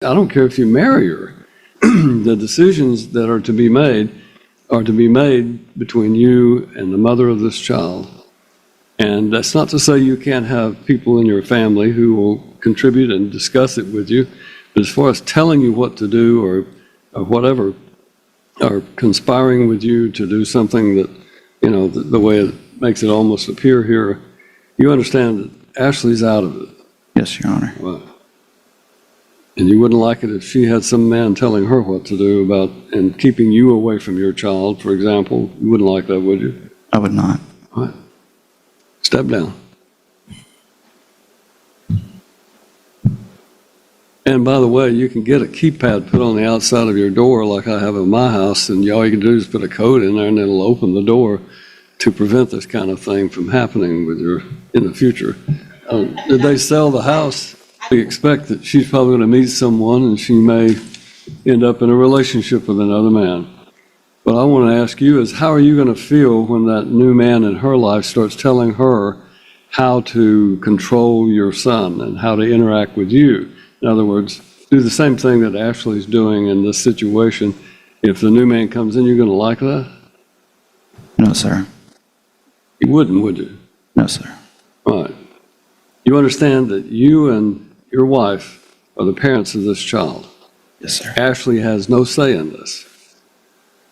I don't care if you marry her. The decisions that are to be made between you and the mother of this child. And that's not to say you can't have people in your family who will contribute and discuss it with you. But as far as telling you what to do or whatever, or conspiring with you to do something that, you know, the way it makes it almost appear here, you understand that Ashley's out of it. Yes, Your Honor. Right. And you wouldn't like it if she had some man telling her what to do about and keeping you away from your child, for example. You wouldn't like that, would you? I would not. All right. Step down. And by the way, you can get a keypad put on the outside of your door like I have in my house, and all you can do is put a code in there and it'll open the door to prevent this kind of thing from happening with your in the future. Did they sell the house? We expect that she's probably going to meet someone and she may end up in a relationship with another man. What I want to ask you is, how are you going to feel when that new man in her life starts telling her how to control your son and how to interact with you? In other words, do the same thing that Ashley's doing in this situation. If the new man comes in, you're going to like that? No, sir. You wouldn't, would you? No, sir. All right. You understand that you and your wife are the parents of this child. Yes, sir. Ashley has no say in this.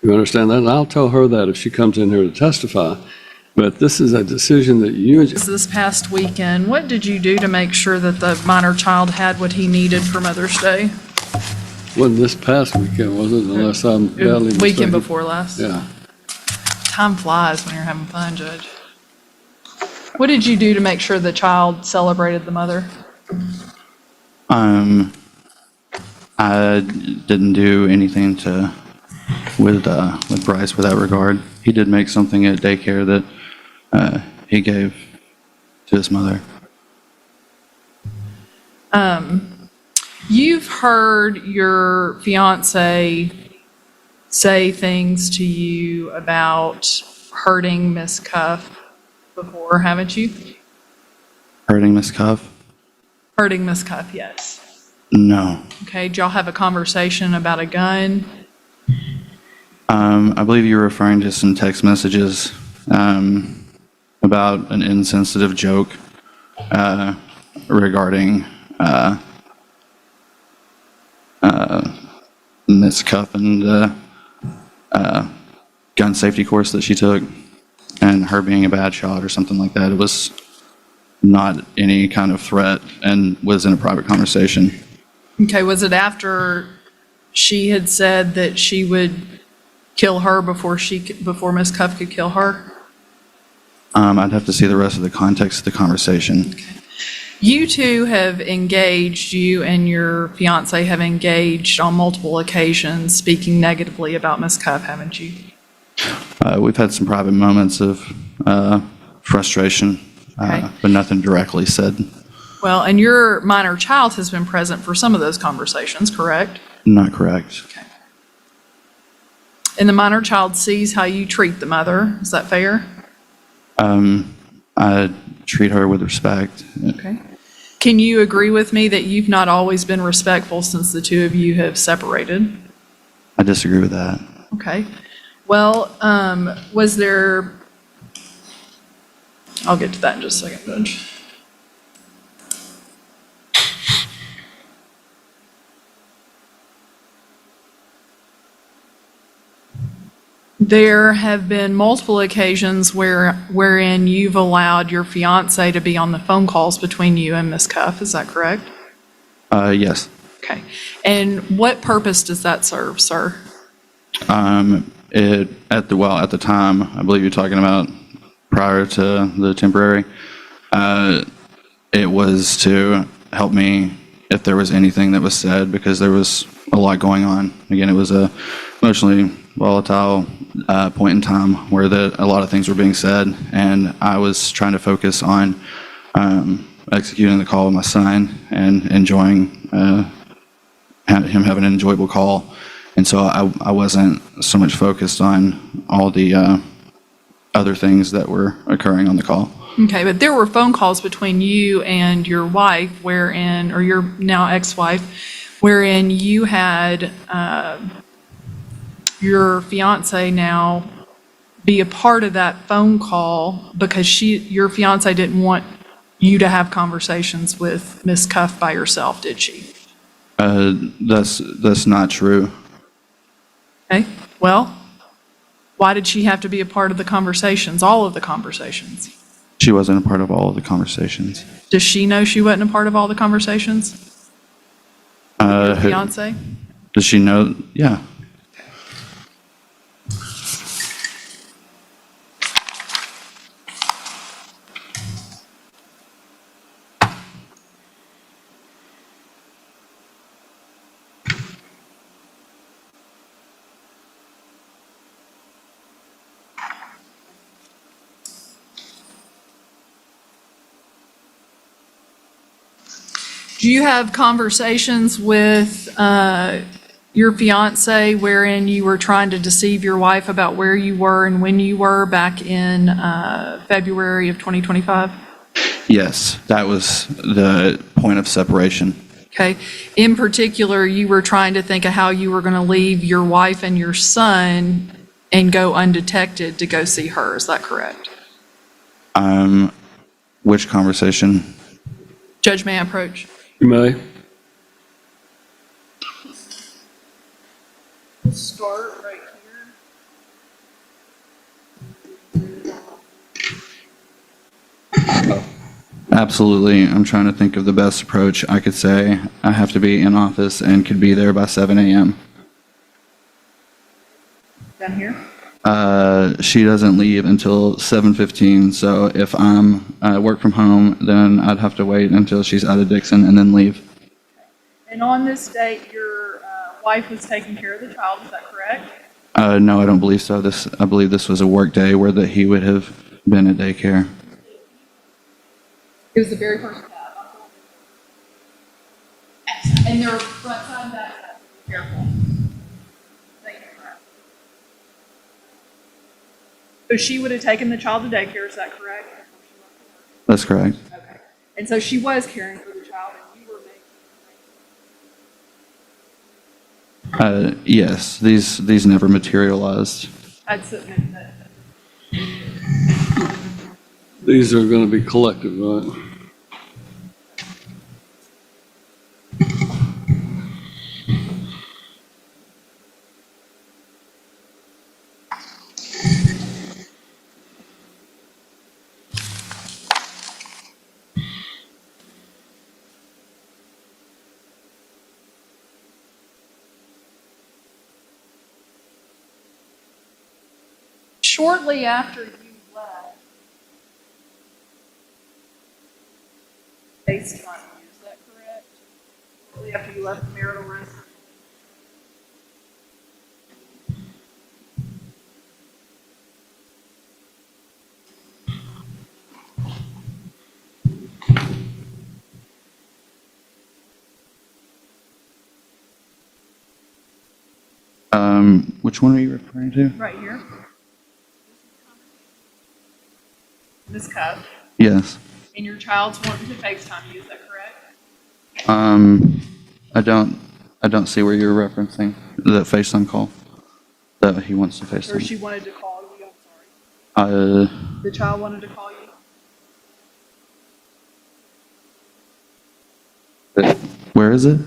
You understand that? And I'll tell her that if she comes in here to testify. But this is a decision that you... This past weekend, what did you do to make sure that the minor child had what he needed for Mother's Day? Wasn't this past weekend, was it? Unless I'm badly mistaken. Weekend before last. Yeah. Time flies when you're having fun, Judge. What did you do to make sure the child celebrated the mother? I didn't do anything with Bryce with that regard. He did make something at daycare that he gave to his mother. You've heard your fiance say things to you about hurting Miss Cuff before, haven't you? Hurting Miss Cuff? Hurting Miss Cuff, yes. No. Okay, did y'all have a conversation about a gun? I believe you're referring to some text messages about an insensitive joke regarding Miss Cuff and the gun safety course that she took, and her being a bad shot or something like that. It was not any kind of threat and was in a private conversation. Okay, was it after she had said that she would kill her before Miss Cuff could kill her? I'd have to see the rest of the context of the conversation. Okay. You two have engaged, you and your fiance have engaged on multiple occasions speaking negatively about Miss Cuff, haven't you? We've had some private moments of frustration, Okay. but nothing directly said. Well, and your minor child has been present for some of those conversations, correct? Not correct. Okay. And the minor child sees how you treat the mother, is that fair? I treat her with respect. Okay. Can you agree with me that you've not always been respectful since the two of you have separated? I disagree with that. Okay. Well, was there, I'll get to that in just a second, Judge. There have been multiple occasions wherein you've allowed your fiance to be on the phone calls between you and Miss Cuff, is that correct? Yes. Okay. And what purpose does that serve, sir? At the time, I believe you're talking about prior to the temporary, it was to help me if there was anything that was said, because there was a lot going on. Again, it was a emotionally volatile point in time where a lot of things were being said, and I was trying to focus on executing the call with my son and enjoying him having an enjoyable call. And so I wasn't so much focused on all the other things that were occurring on the call. Okay, but there were phone calls between you and your wife or your now ex-wife, wherein you had your fiance now be a part of that phone call because your fiance didn't want you to have conversations with Miss Cuff by yourself, did she? That's not true. Okay, well, why did she have to be a part of the conversations, all of the conversations? She wasn't a part of all of the conversations. Does she know she wasn't a part of all the conversations? Your fiance? Does she know? Yeah. Do you have conversations with your fiance wherein you were trying to deceive your wife about where you were and when you were back in February of 2025? Yes, that was the point of separation. Okay. In particular, you were trying to think of how you were going to leave your wife and your son and go undetected to go see her. Is that correct? Which conversation? Judge, may I approach? You may. We'll start right here. Absolutely. I'm trying to think of the best approach. I could say I have to be in office and could be there by 7 a.m. Down here? She doesn't leave until 7:15, so if I'm work from home, then I'd have to wait until she's out of Dixon and then leave. And on this date, your wife was taking care of the child, is that correct? No, I don't believe so. I believe this was a work day where that he would have been at daycare. It was the very first tab. And they're front side and back side. Be careful. Thank you. So she would have taken the child to daycare, is that correct? That's correct. Okay. And so she was caring for the child and you were making. Yes, these never materialized. I'd submit that. These are going to be collected, right? Shortly after you left, FaceTime you, is that correct? Shortly after you left the marital residence? Which one are you referring to? Right here. Miss Cuff. Yes. And your child's wanting to FaceTime you, is that correct? I don't see where you're referencing the FaceTime call that he wants to Or FaceTime. she wanted to call you, I'm sorry. The child wanted to call you? Where is it?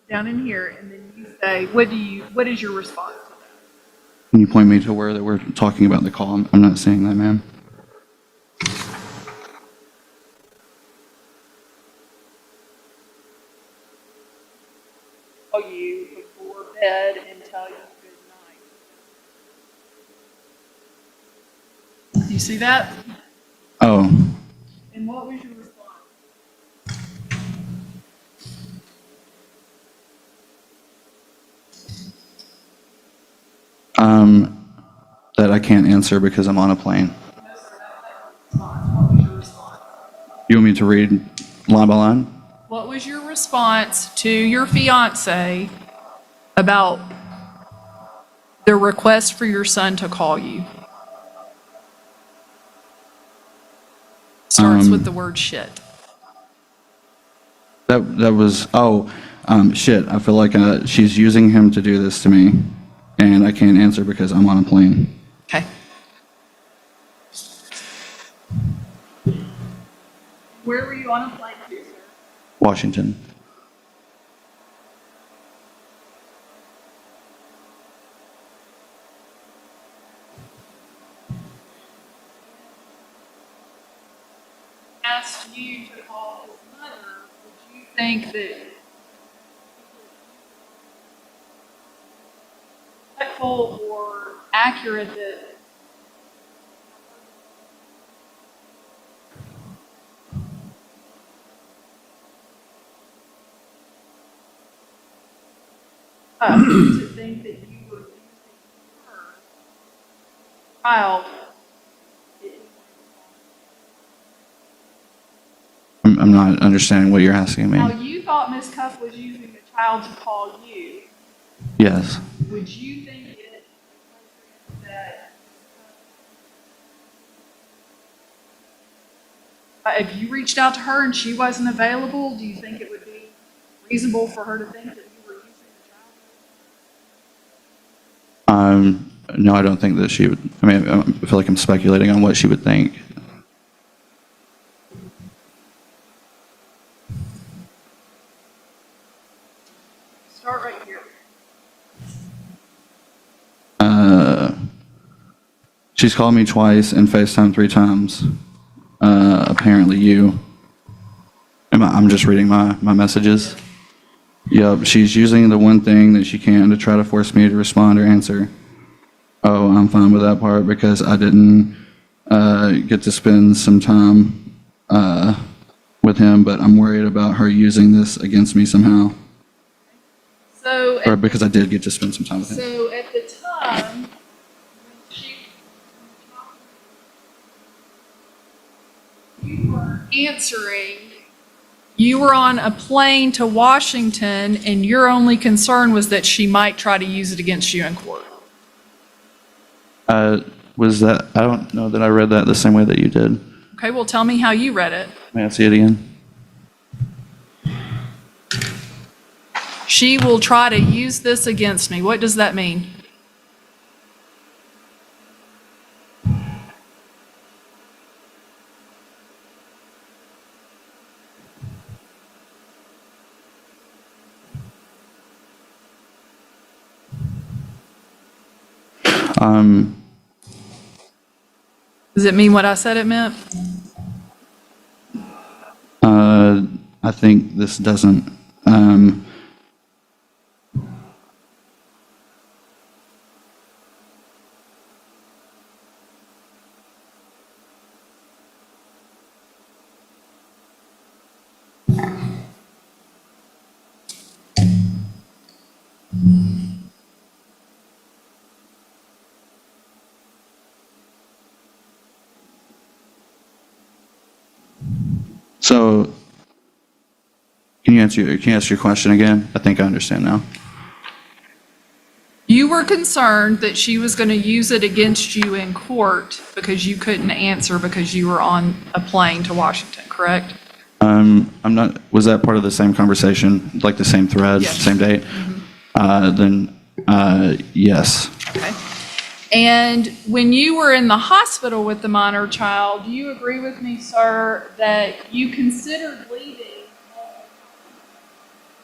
Down in here, and then you say, what is your response to that? Can you point me to where that we're talking about the call? I'm not seeing that, ma'am. Call you before bed and tell you good night. You see that? Oh, And what was your response? that I can't answer because I'm on a plane. What was your response? You want me to read line by line? What was your response to your fiance about the request for your son to call you? Starts with the word shit. That was Shit, I feel like she's using him to do this to me, and I can't answer because I'm on a plane. Okay. Where were you on a flight to, sir? Washington. Asked you to call his mother, would you think that respectful or accurate that to think that you were using her child? I'm not understanding what you're asking me. Now, you thought Miss Cuff was using the child to call you. Yes. Would you think it that if you reached out to her and she wasn't available, do you think it would be reasonable for her to think that you were using the child? No, I don't think that she would. I mean, I feel like I'm speculating on what she would think. Start right here. She's called me twice and FaceTime 3 times. Apparently you. I'm just reading my messages. Yep, she's using the one thing that she can to try to force me to respond or answer. Oh, I'm fine with that part because I didn't get to spend some time with him, but I'm worried about her using this against me somehow. Or because I did get to spend some time with him. So at the time, when you were answering, you were on a plane to Washington, and your only concern was that she might try to use it against you in court. Was that, I don't know that I read that the same way that you did. Okay, well, tell me how you read it. May I see it again? She will try to use this against me. What does that mean? Does it mean what I said it meant? I think this doesn't. So, can you ask your question again? I think I understand now. You were concerned that she was going to use it against you in court because you couldn't answer because you were on a plane to Washington, correct? I'm not. Was that part of the same conversation, like the same thread, Yes. same date? Then, yes. Okay. And when you were in the hospital with the minor child, do you agree with me, sir, that you considered leaving?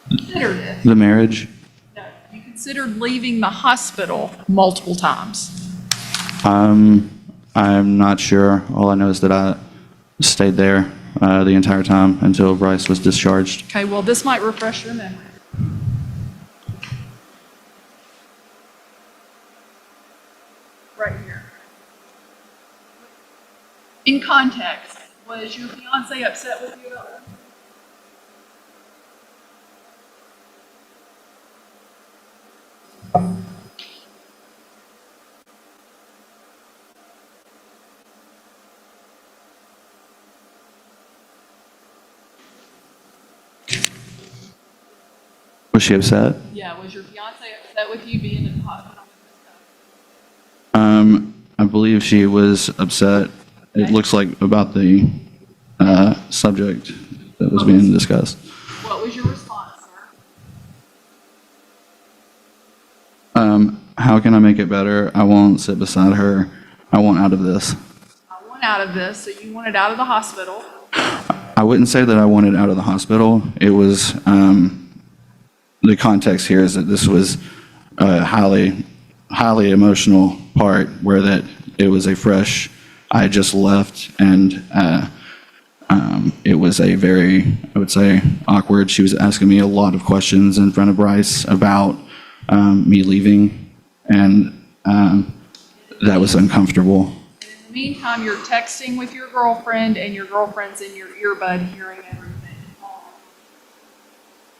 Considered it? The marriage. No, you considered leaving the hospital multiple times. I'm not sure. All I know is that I stayed there the entire time until Bryce was discharged. Okay, well, this might refresh your memory. Right here. In context, was your fiance upset with you about that? Was she upset? Yeah, was your fiance upset with you being in the hospital? I believe she was upset. It Okay. looks like about the subject that was being discussed. What was your response, sir? How can I make it better? I won't sit beside her. I want out of this. I want out of this, so you wanted out of the hospital. I wouldn't say that I wanted out of the hospital. It was, the context here is that this was a highly emotional part where that it was a fresh, I had just left, and it was a very, I would say, awkward. She was asking me a lot of questions in front of Bryce about me leaving, and that was uncomfortable. In the meantime, you're texting with your girlfriend, and your girlfriend's in your earbud hearing everything.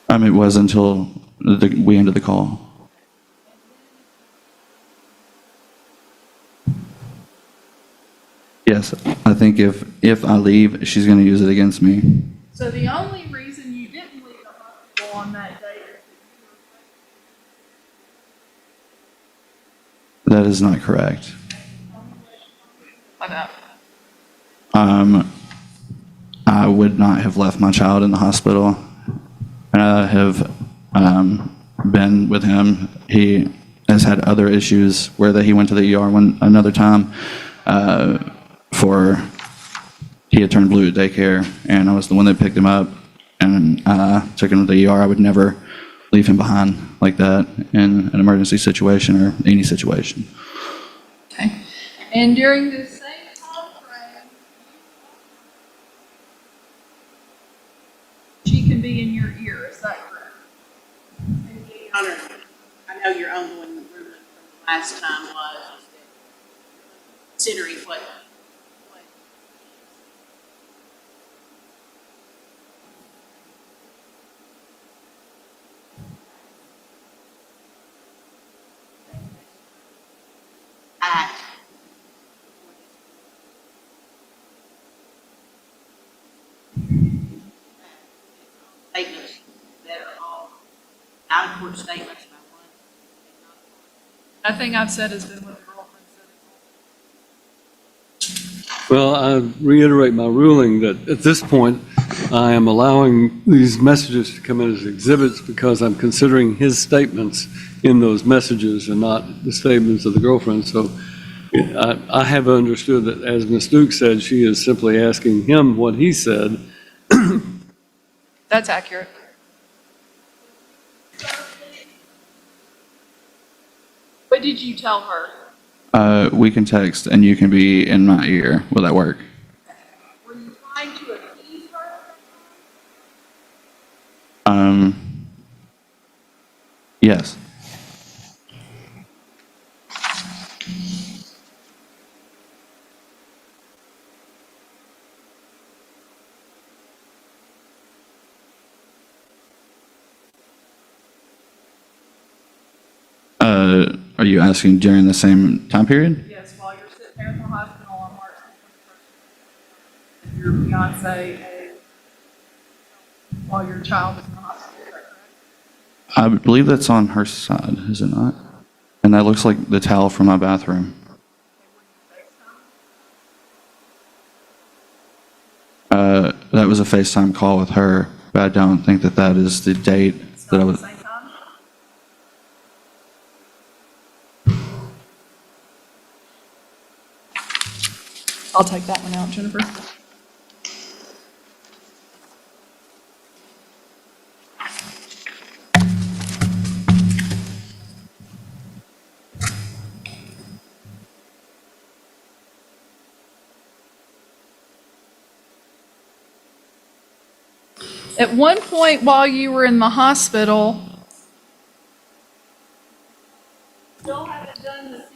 It was until we ended the call. Yes, I think if I leave, she's going to use it against me. So the only reason you didn't leave the hospital on that day is That is not correct. that you were I would not have left my child in the hospital. I have been with him. He has had other issues where that he went to the ER another time for he had turned blue at daycare, and I was the one that picked him up and took him to the ER. I would never leave him behind like that in an emergency situation or any situation. Okay. And during the same time frame, she can be in your ear, is that correct? Honor, I know your ongoing ruling from the last time was that considering what act statements that are all out of court statements by one. Nothing I've said has been what the girlfriend said. Well, I reiterate my ruling that at this point, I am allowing these messages to come in as exhibits because I'm considering his statements in those messages and not the statements of the girlfriend. So I have understood that, as Ms. Duke said, she is simply asking him what he said. That's accurate. What did you tell her? We can text and you can be in my ear. Will that work? Were you trying to appease her? Yes. Are you asking during the same time period? Yes, while you're sitting there in the hospital on March 21st, your fiance, while your child is in the hospital, is that correct? I believe that's on her side, is it not? And that looks like the towel from my bathroom. That was a FaceTime call with her, but I don't think that that is the date that I was. Same time? I'll take that one out, Jennifer. At one point while you were in the hospital, still haven't done the CT.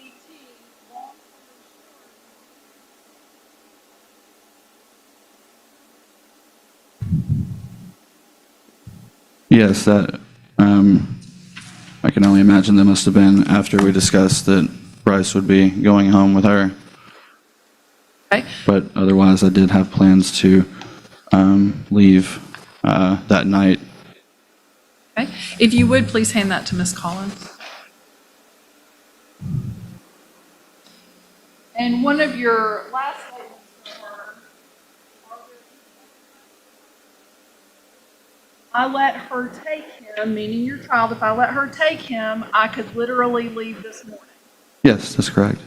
Yes, that, I can only imagine that must have been after we discussed that Bryce would be going home with her. Okay. But otherwise, I did have plans to leave that night. Okay. If you would, please hand that to Ms. Collins. And one of your last statements to her, I let her take him, meaning your child, if I let her take him, I could literally leave this morning. Yes, that's correct.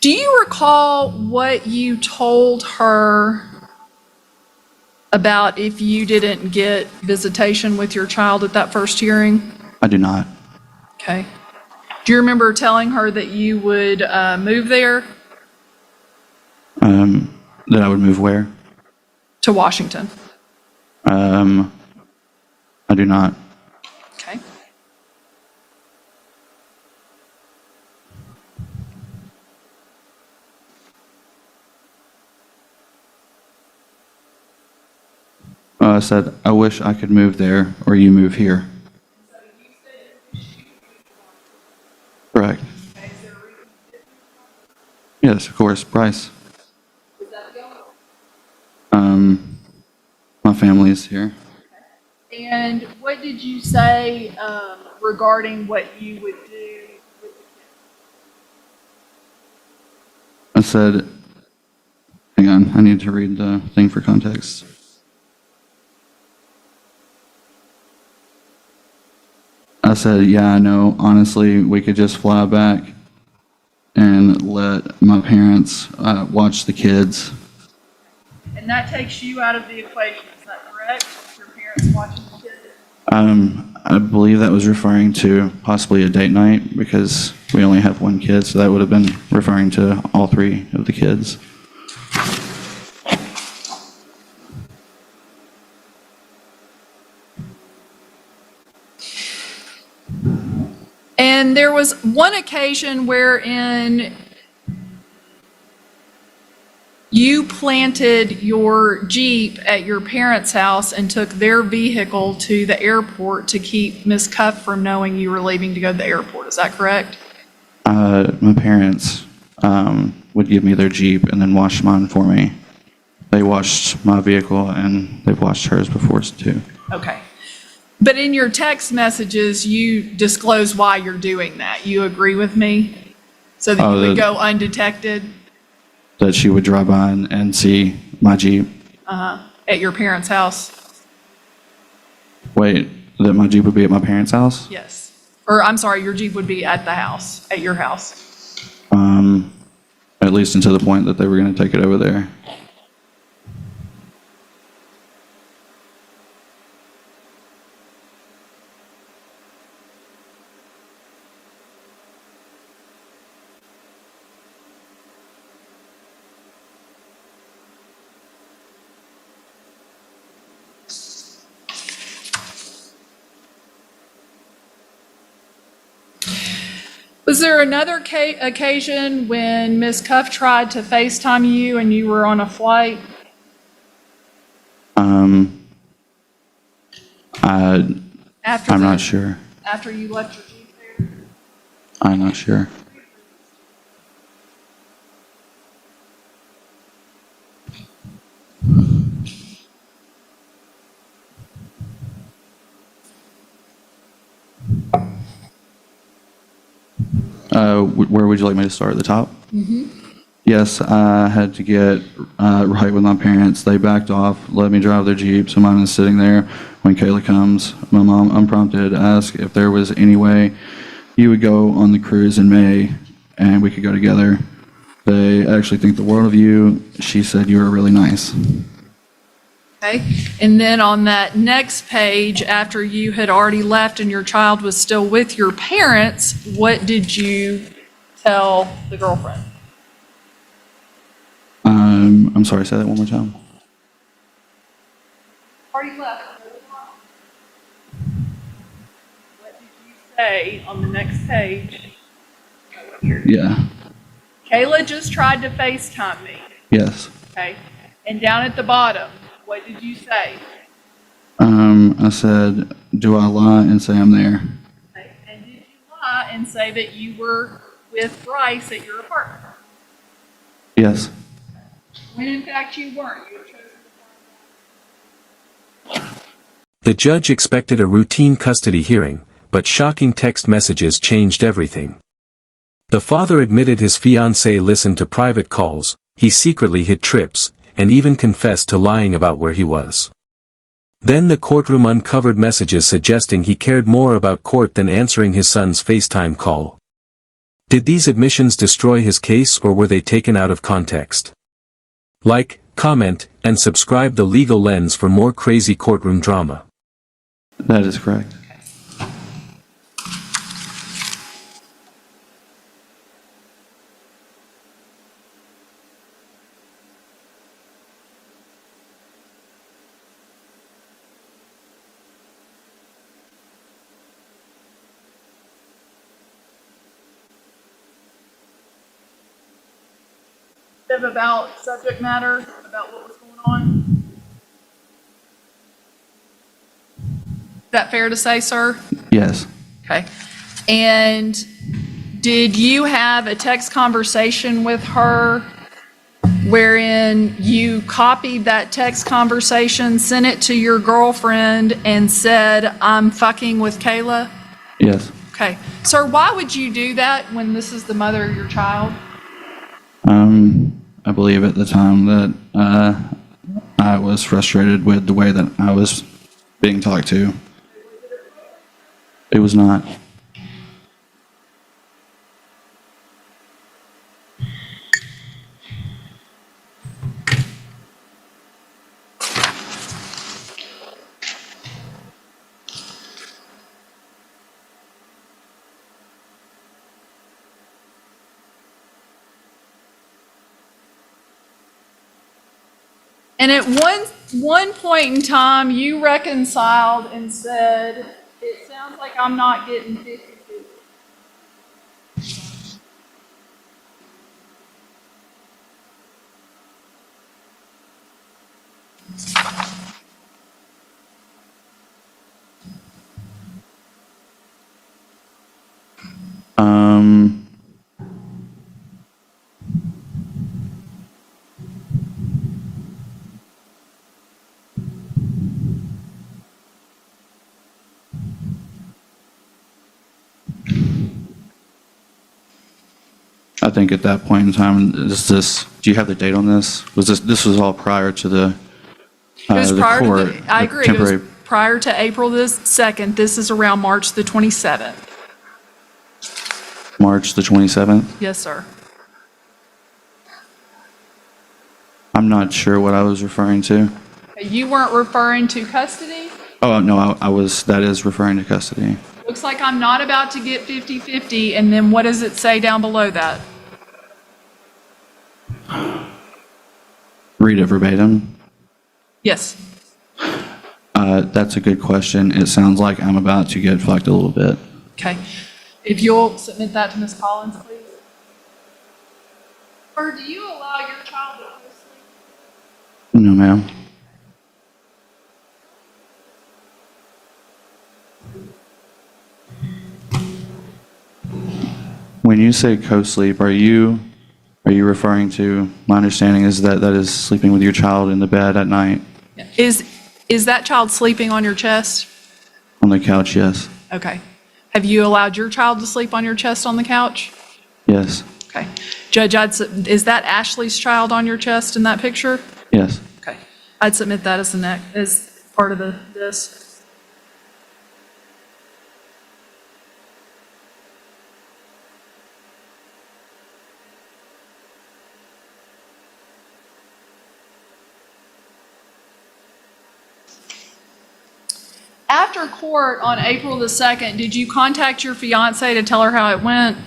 Do you recall what you told her about if you didn't get visitation with your child at that first hearing? I do not. Okay. Do you remember telling her that you would move there That I would move where? to Washington? I do not. Okay. I said, I wish I could move there or you move here. Correct. Yes, of course. Bryce. My family is here. And what did you say regarding what you would do with the kids? I said, hang on, I need to read the thing for context. I said, yeah, I know. Honestly, we could just fly back and let my parents watch the kids. And that takes you out of the equation, is that correct? Your parents watching the kids? I believe that was referring to possibly a date night because we only have one kid, so that would have been referring to all three of the kids. And there was one occasion wherein you planted your Jeep at your parents' house and took their vehicle to the airport to keep Miss Cuff from knowing you were leaving to go to the airport. Is that correct? My parents would give me their Jeep and then wash mine for me. They washed my vehicle and they've washed hers before too. Okay. But in your text messages, you disclose why you're doing that. You agree with me? So that you would go undetected? That she would drive by and see my Jeep. At your parents' house? Wait, that my Jeep would be at my parents' house? Yes. Or, I'm sorry, your Jeep would be at the house, at your house. At least until the point that they were going to take it over there. Was there another occasion when Ms. Cuff tried to FaceTime you and you were on a flight? I'm not sure. After you left your Jeep there? I'm not sure. Where would you like me to start? At the top? Mm-hmm. Yes, I had to get right with my parents. They backed off, let me drive their Jeep, so mine is sitting there. When Kayla comes, my mom unprompted asked if there was any way you would go on the cruise in May and we could go together. They actually think the world of you. She said you were really nice. Okay. And then on that next page, after you had already left and your child was still with your parents, what did you tell the girlfriend? I'm sorry, say that one more time. Already left. What did you say on the next page? Yeah. Kayla just tried to FaceTime me. Yes. Okay. And down at the bottom, what did you say? I said, do I lie and say I'm there? Okay. And did you lie and say that you were with Bryce at your apartment? Yes. When in fact you weren't. You had chosen. The judge expected a routine custody hearing, but shocking text messages changed everything. The father admitted his fiancée listened to private calls, he secretly hid trips, and even confessed to lying about where he was. Then the courtroom uncovered messages suggesting he cared more about court than answering his son's FaceTime call. Did these admissions destroy his case, or were they taken out of context? Like, comment, and subscribe the Legal Lens for more crazy courtroom drama. That is correct. About subject matter, about what was going on. Is that fair to say, sir? Yes. Okay. And did you have a text conversation with her wherein you copied that text conversation, sent it to your girlfriend, and said, I'm fucking with Kayla? Yes. Okay. Sir, why would you do that when this is the mother of your child? I believe at the time that I was frustrated with the way that I was being talked to. It was not. And at one point in time, you reconciled and said, it sounds like I'm not getting 50-50. I think at that point in time, do you have the date on this? This was all prior to the It was the prior court, to I the agree. It was temporary- prior to April the 2nd. This is around March the 27th. March the 27th? Yes, sir. I'm not sure what I was referring to. You weren't referring to custody? Oh, no, that is referring to custody. Looks like I'm not about to get 50-50, and then what does it say down below that? Read it verbatim. Yes. That's a good question. It sounds like I'm about to get fucked a little bit. Okay. If you'll submit that to Ms. Collins, please. Or do you allow your child to go to sleep? No, ma'am. When you say co-sleep, are you referring to, my understanding is that is sleeping with your child in the bed at night? Is that child sleeping on your chest? On the couch, yes. Okay. Have you allowed your child to sleep on your chest on the couch? Yes. Okay. Judge, is that Ashley's child on your chest in that picture? Yes. Okay. I'd submit that as part of this. After court on April the 2nd, did you contact your fiancée to tell her how it went?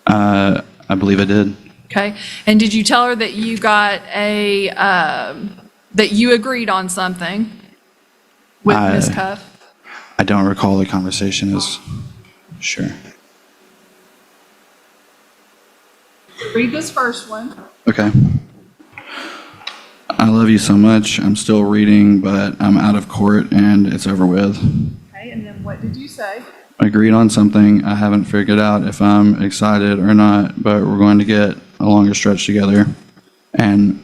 I believe I did. Okay. And did you tell her that you got that you agreed on something with Ms. Cuff? I don't recall the conversation as sure. Read this first one. Okay. I love you so much. I'm still reading, but I'm out of court and it's over with. Okay, and then what did you say? agreed on something. I haven't figured out if I'm excited or not, but we're going to get a longer stretch together, and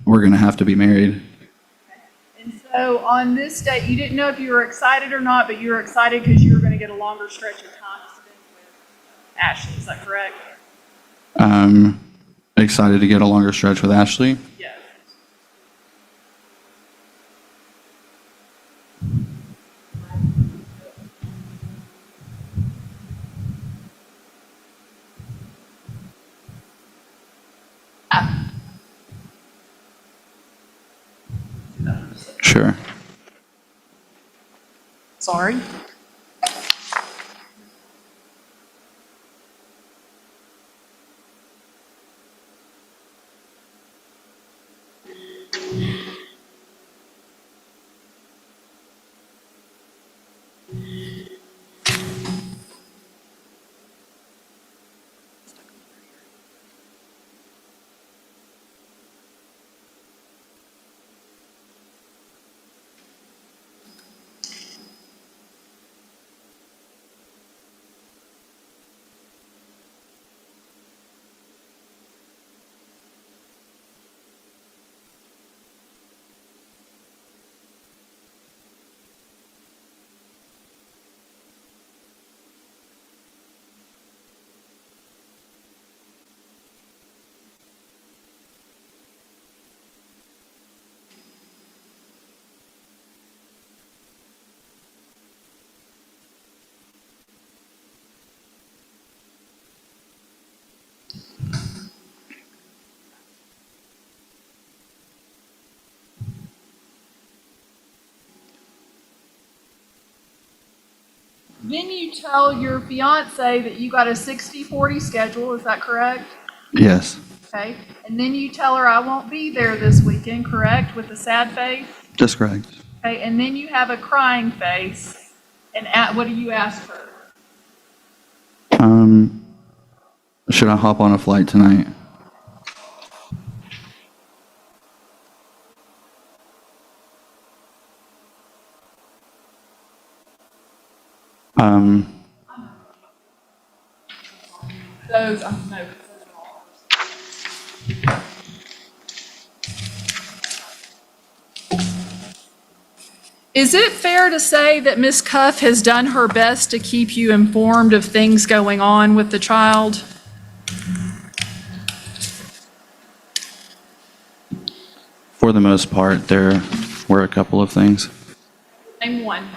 we're going to have to be married. And so on this date, you didn't know if you were excited or not, but you were excited because you were going to get a longer stretch of time to spend with Ashley. Is that correct? I'm excited to get a longer stretch with Ashley. Yes. Sure. Sorry. Then you tell your fiance that you got a 60-40 schedule, is that correct? Yes. Okay. And then you tell her I won't be there this weekend, correct? With a sad face? Just correct. Okay. And then you have a crying face. And what do you ask her? Should I hop on a flight tonight? Those, no. Is it fair to say that Ms. Cuff has done her best to keep you informed of things going on with the child? For the most part, there were a couple of things. Name one.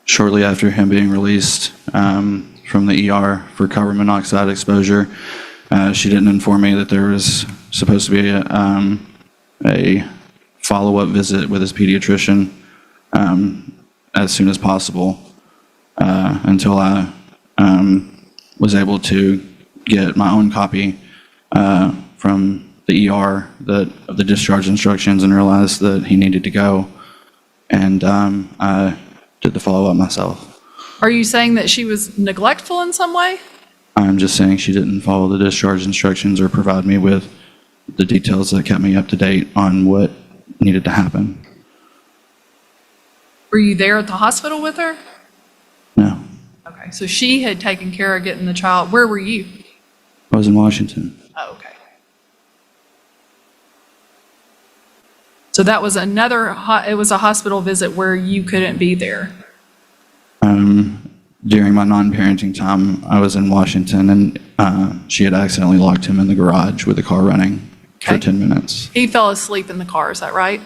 Shortly after him being released from the ER for carbon monoxide exposure, she didn't inform me that there was supposed to be a follow-up visit with his pediatrician as soon as possible until I was able to get my own copy from the ER of the discharge instructions and realized that he needed to go. And I did the follow-up myself. Are you saying that she was neglectful in some way? I'm just saying she didn't follow the discharge instructions or provide me with the details that kept me up to date on what needed to happen. Were you there at the hospital with her? No, Okay, so she had taken care of getting the child. Where were you? I was in Washington. Oh, okay. So that was it was a hospital visit where you couldn't be there. During my non-parenting time, I was in Washington, and she had accidentally locked him in the garage with the car running for Okay. 10 minutes. He fell asleep in the car, is that right?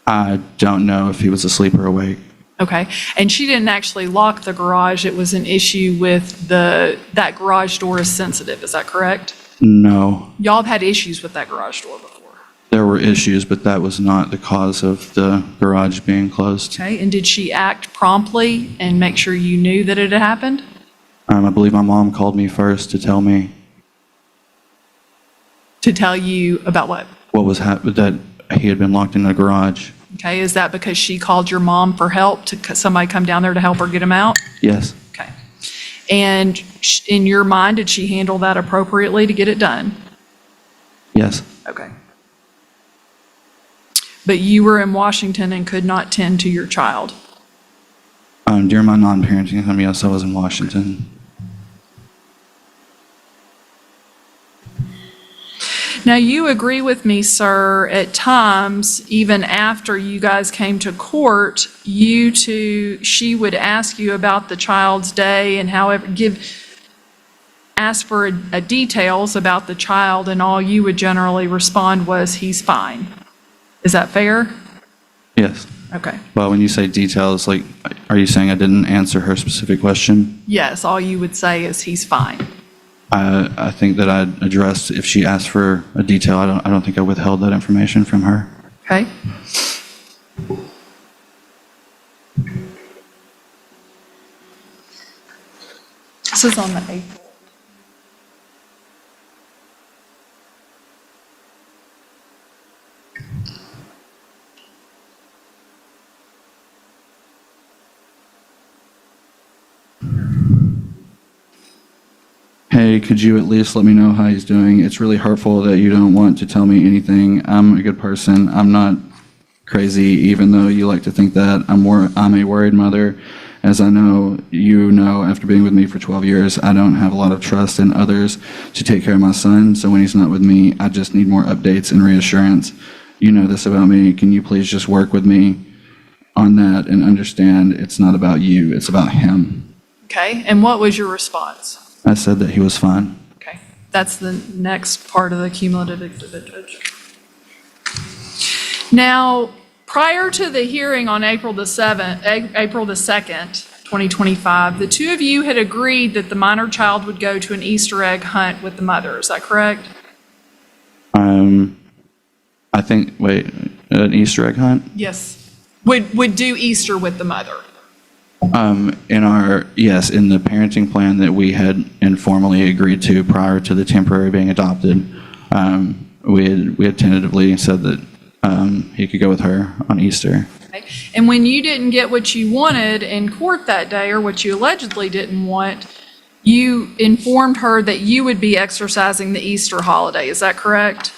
I don't know if he was asleep or awake. Okay, and she didn't actually lock the garage. It was an issue with that garage door is sensitive, is that correct? No, Y'all have had issues with that garage door before. there were issues, but that was not the cause of the garage being closed. Okay, and did she act promptly and make sure you knew that it had happened? I believe my mom called me first to tell me To tell you about what? what was that he had been locked in the garage. Okay, is that because she called your mom for help, somebody come down there to help her get him out? Yes, Okay. And in your mind, did she handle that appropriately to get it done? yes. Okay. but you were in Washington and could not tend to your child. During my non-parenting time, yes, I was in Washington. Now, you agree with me, sir, at times, even after you guys came to court, she would ask you about the child's day and ask for details about the child, and all you would generally respond was, he's fine. Is that fair? Yes. Okay. Well, when you say details, like, are you saying I didn't answer her specific question? Yes, all you would say is, he's fine. I think that I addressed, if she asked for a detail, I don't think I withheld that information from her. Okay? This is on the April. Hey, could you at least let me know how he's doing? It's really hurtful that you don't want to tell me anything. I'm a good person. I'm not crazy, even though you like to think that. I'm a worried mother. As I know, you know, after being with me for 12 years, I don't have a lot of trust in others to take care of my son. So when he's not with me, I just need more updates and reassurance. You know this about me. Can you please just work with me on that and understand it's not about you, it's about him? Okay, and what was your response? I said that he was fine. Okay, that's the next part of the cumulative exhibit, Judge. Now, prior to the hearing on April the 2nd, 2025, the two of you had agreed that the minor child would go to an Easter egg hunt with the mother. Is that correct? I think, wait, an Easter egg hunt? Yes. Would do Easter with the mother. Yes, in the parenting plan that we had informally agreed to prior to the temporary being adopted, we had tentatively said that he could go with her on Easter. Okay. And when you didn't get what you wanted in court that day, or what you allegedly didn't want, you informed her that you would be exercising the Easter holiday. Is that correct?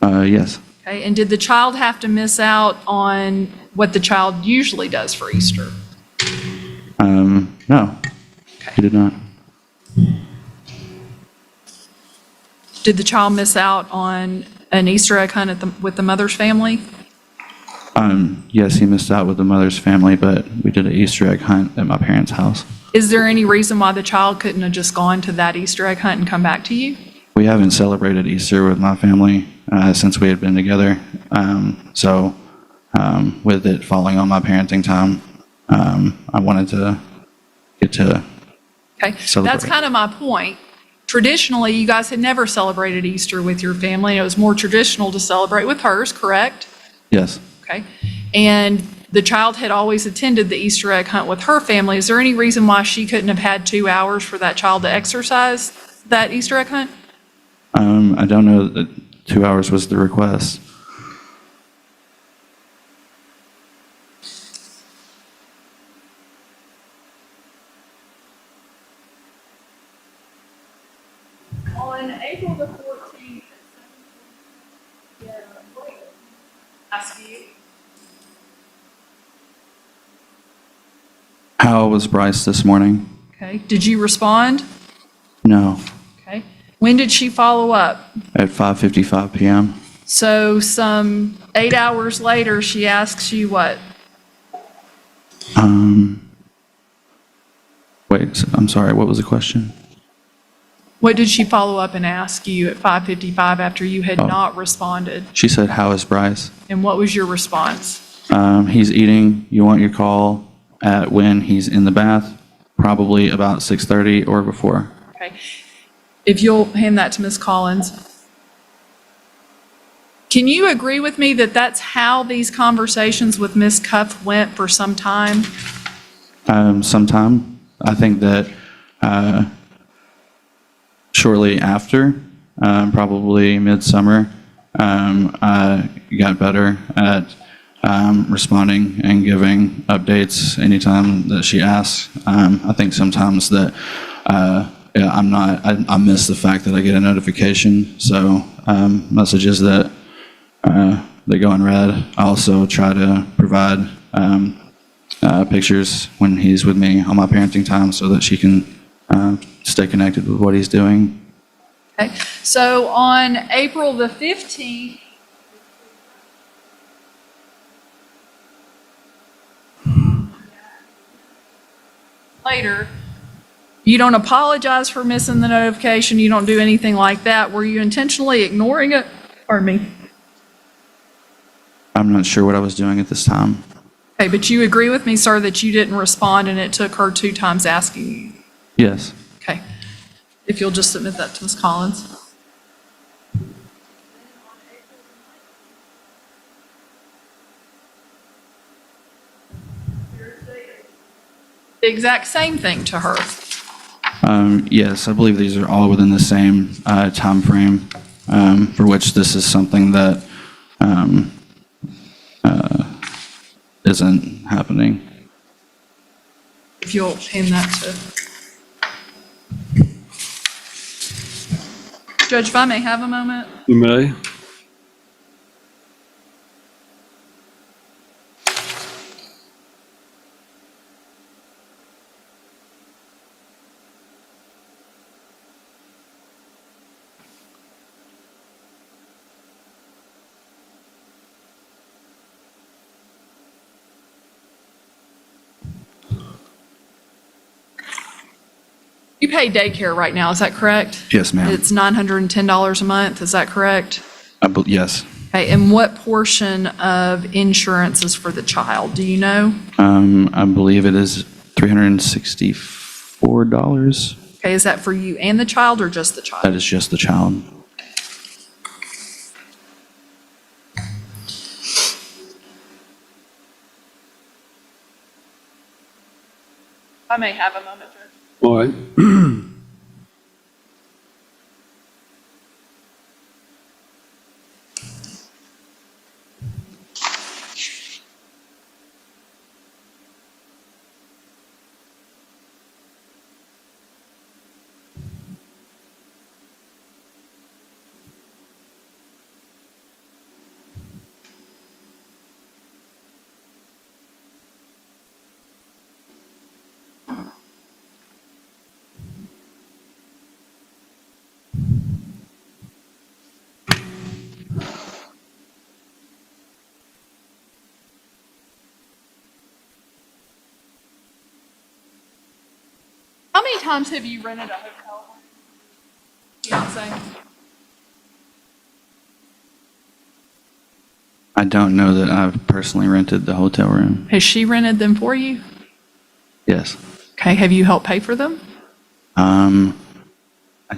Yes. Okay. And did the child have to miss out on what the child usually does for Easter? No, he did not. Did the child miss out on an Easter egg hunt with the mother's family? Yes, he missed out with the mother's family, but we did an Easter egg hunt at my parents' house. Is there any reason why the child couldn't have just gone to that Easter egg hunt and come back to you? We haven't celebrated Easter with my family since we had been together. So with it falling on my parenting time, I wanted to get to celebrate. That's kind of my point. Traditionally, you guys had never celebrated Easter with your family. It was more traditional to celebrate with hers, correct? Yes. Okay. And the child had always attended the Easter egg hunt with her family. Is there any reason why she couldn't have had 2 hours for that child to exercise that Easter egg hunt? I don't know that 2 hours was the request. On April the 14th, ask you. How was Bryce this morning? Okay. Did you respond? No. Okay. When did she follow up? At 5:55 p.m. So some 8 hours later, she asks you what? Wait, I'm sorry, what was the question? What did she follow up and ask you at 5:55 after you had not responded? She said, "How is Bryce?" And what was your response? He's eating. You want your call at when he's in the bath, probably about 6:30 or before. Okay. If you'll hand that to Ms. Collins. Can you agree with me that that's how these conversations with Ms. Cuff went for some time? Sometime. I think that shortly after, probably midsummer, I got better at responding and giving updates anytime that she asks. I think sometimes that I miss the fact that I get a notification. So messages that that go unread. I also try to provide pictures when he's with me on my parenting time so that she can stay connected with what he's doing. Okay, so on April the 15th, later, you don't apologize for missing the notification, you don't do anything like that. Were you intentionally ignoring it? Pardon me. I'm not sure what I was doing at this time. Okay, but you agree with me, sir, that you didn't respond and it took her 2 times asking you? Yes. Okay. If you'll just submit that to Ms. Collins. The exact same thing to her. Yes, I believe these are all within the same time frame for which this is something that isn't happening. If you'll hand that to Judge, if I may have a moment. You may. You pay daycare right now, is that correct? Yes, ma'am. It's $910 a month, is that correct? Yes. Okay, and what portion of insurance is for the child? Do you know? I believe it is $364. Okay, is that for you and the child or just the child? That is just the child. I may have a moment, Judge. All right. How many times have you rented a hotel room? Fiance? I don't know that I've personally rented the hotel room. Has she rented them for you? Yes. Okay, have you helped pay for them? I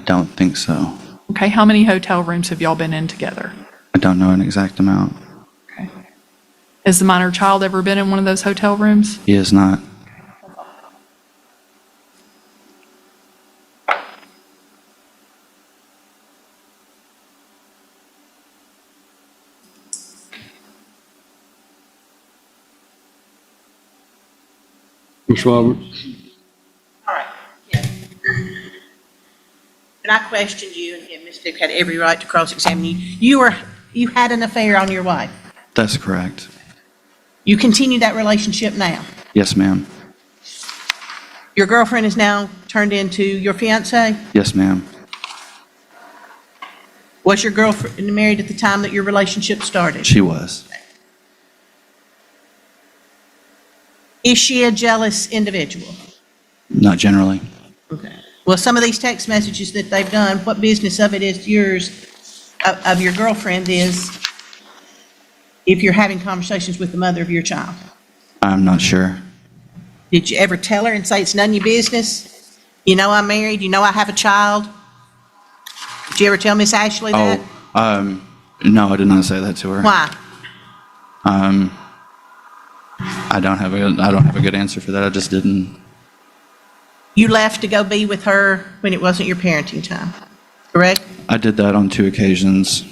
don't think so. Okay, how many hotel rooms have y'all been in together? I don't know an exact amount. Okay. Has the minor child ever been in one of those hotel rooms? He is not. Ms. Roberts? All right, yeah. And I questioned you, and Ms. Duke had every right to cross-examine you. You had an affair on your wife. That's correct. You continue that relationship now. Yes, ma'am. Your girlfriend is now turned into your fiance? Yes, ma'am. Was your girlfriend married at the time that your relationship started? She was. Is she a jealous individual? Not generally. Okay. Well, some of these text messages that they've done, what business of it is yours, of your girlfriend is if you're having conversations with the mother of your child? I'm not sure. Did you ever tell her and say it's none of your business? You know I'm married, you know I have a child? Did you ever tell Miss Ashley that? No, I did not say that to her. Why? I don't have a good answer for that. I just didn't. You left to go be with her when it wasn't your parenting time, correct? I did that on 2 occasions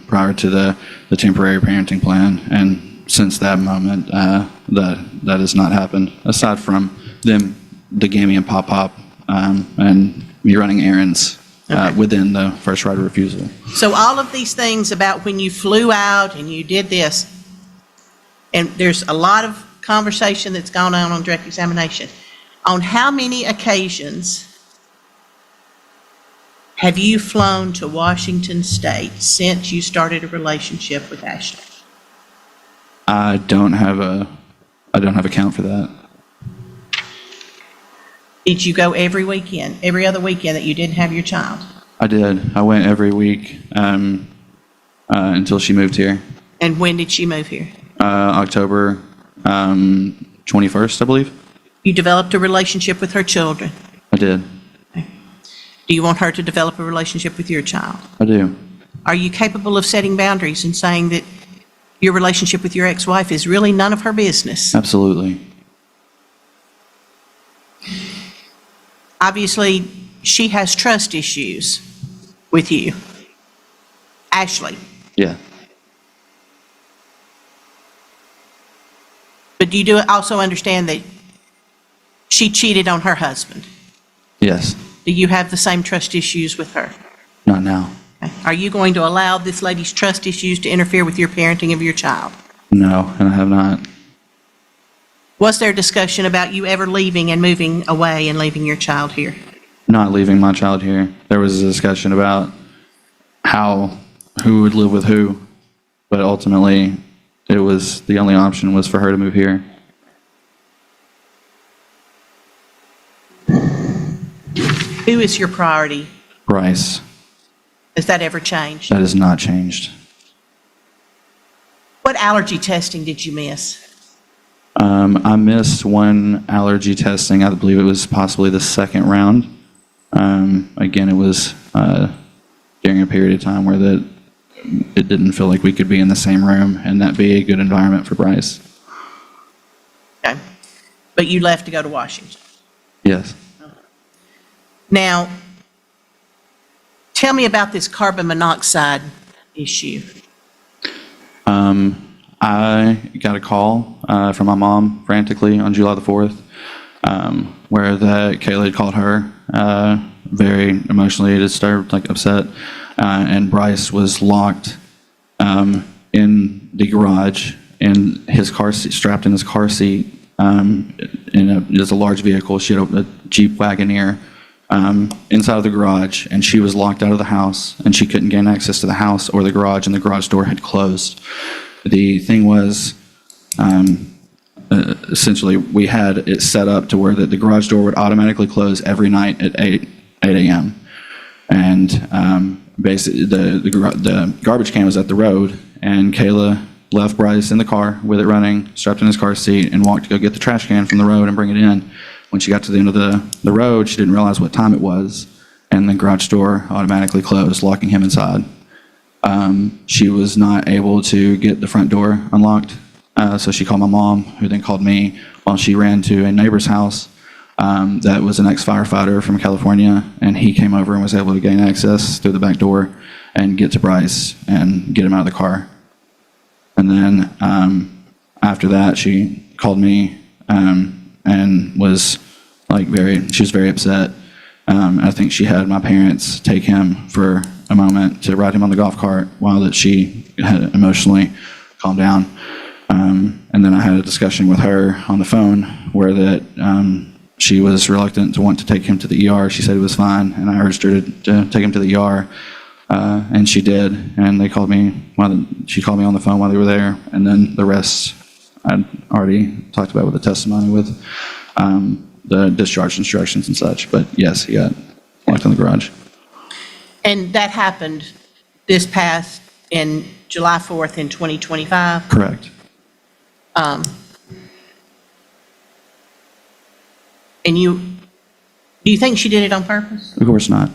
prior to the temporary parenting plan, and since that moment, that has not happened. Aside from them, the Gammy and Pop Pop, and me running errands. Okay. within the first right of refusal. So all of these things about when you flew out and you did this, and there's a lot of conversation that's gone on direct examination. On how many occasions have you flown to Washington State since you started a relationship with Ashley? I don't have a count for that. Did you go every weekend, every other weekend that you didn't have your child? I did. I went every week until she moved here. And when did she move here? October 21st, I believe. You developed a relationship with her children. I did. Do you want her to develop a relationship with your child? I do. Are you capable of setting boundaries and saying that your relationship with your ex-wife is really none of her business? Absolutely. Obviously, she has trust issues with you. Ashley. Yeah. But do you also understand that she cheated on her husband? Yes. Do you have the same trust issues with her? Not now. Okay. Are you going to allow this lady's trust issues to interfere with your parenting of your child? No, and I have not. Was there discussion about you ever leaving and moving away and leaving your child here? Not leaving my child here. There was a discussion about who would live with who, but ultimately the only option was for her to move here. Who is your priority? Bryce. Has that ever changed? That has not changed. What allergy testing did you miss? I missed one allergy testing. I believe it was possibly the second round. Again, it was during a period of time where it didn't feel like we could be in the same room and that be a good environment for Bryce. Okay. But you left to go to Washington. Yes. Now, tell me about this carbon monoxide issue. I got a call from my mom frantically on July the 4th, where Kayla had called her very emotionally disturbed, like upset, and Bryce was locked in the garage in his car seat, strapped in his car seat. There's a large vehicle. She had a Jeep Wagoneer inside of the garage, and she was locked out of the house, and she couldn't gain access to the house or the garage, and the garage door had closed. The thing was, essentially, we had it set up to where the garage door would automatically close every night at 8 a.m. And basically, the garbage can was at the road, and Kayla left Bryce in the car with it running, strapped in his car seat, and walked to go get the trash can from the road and bring it in. When she got to the end of the road, she didn't realize what time it was, and the garage door automatically closed, locking him inside. She was not able to get the front door unlocked, so she called my mom, who then called me while she ran to a neighbor's house that was an ex-firefighter from California, and he came over and was able to gain access through the back door and get to Bryce and get him out of the car. And then after that, she called me and was she was very upset. I think she had my parents take him for a moment to ride him on the golf cart while that she had emotionally calmed down. And then I had a discussion with her on the phone where she was reluctant to want to take him to the ER. She said it was fine, and I urged her to take him to the ER, and she did. And she called me on the phone while they were there, and then the rest I'd already talked about with the testimony with the discharge instructions and such. But yes, he got locked in the garage. And that happened this past in July 4th in 2025? Correct. And do you think she did it on purpose? Of course not.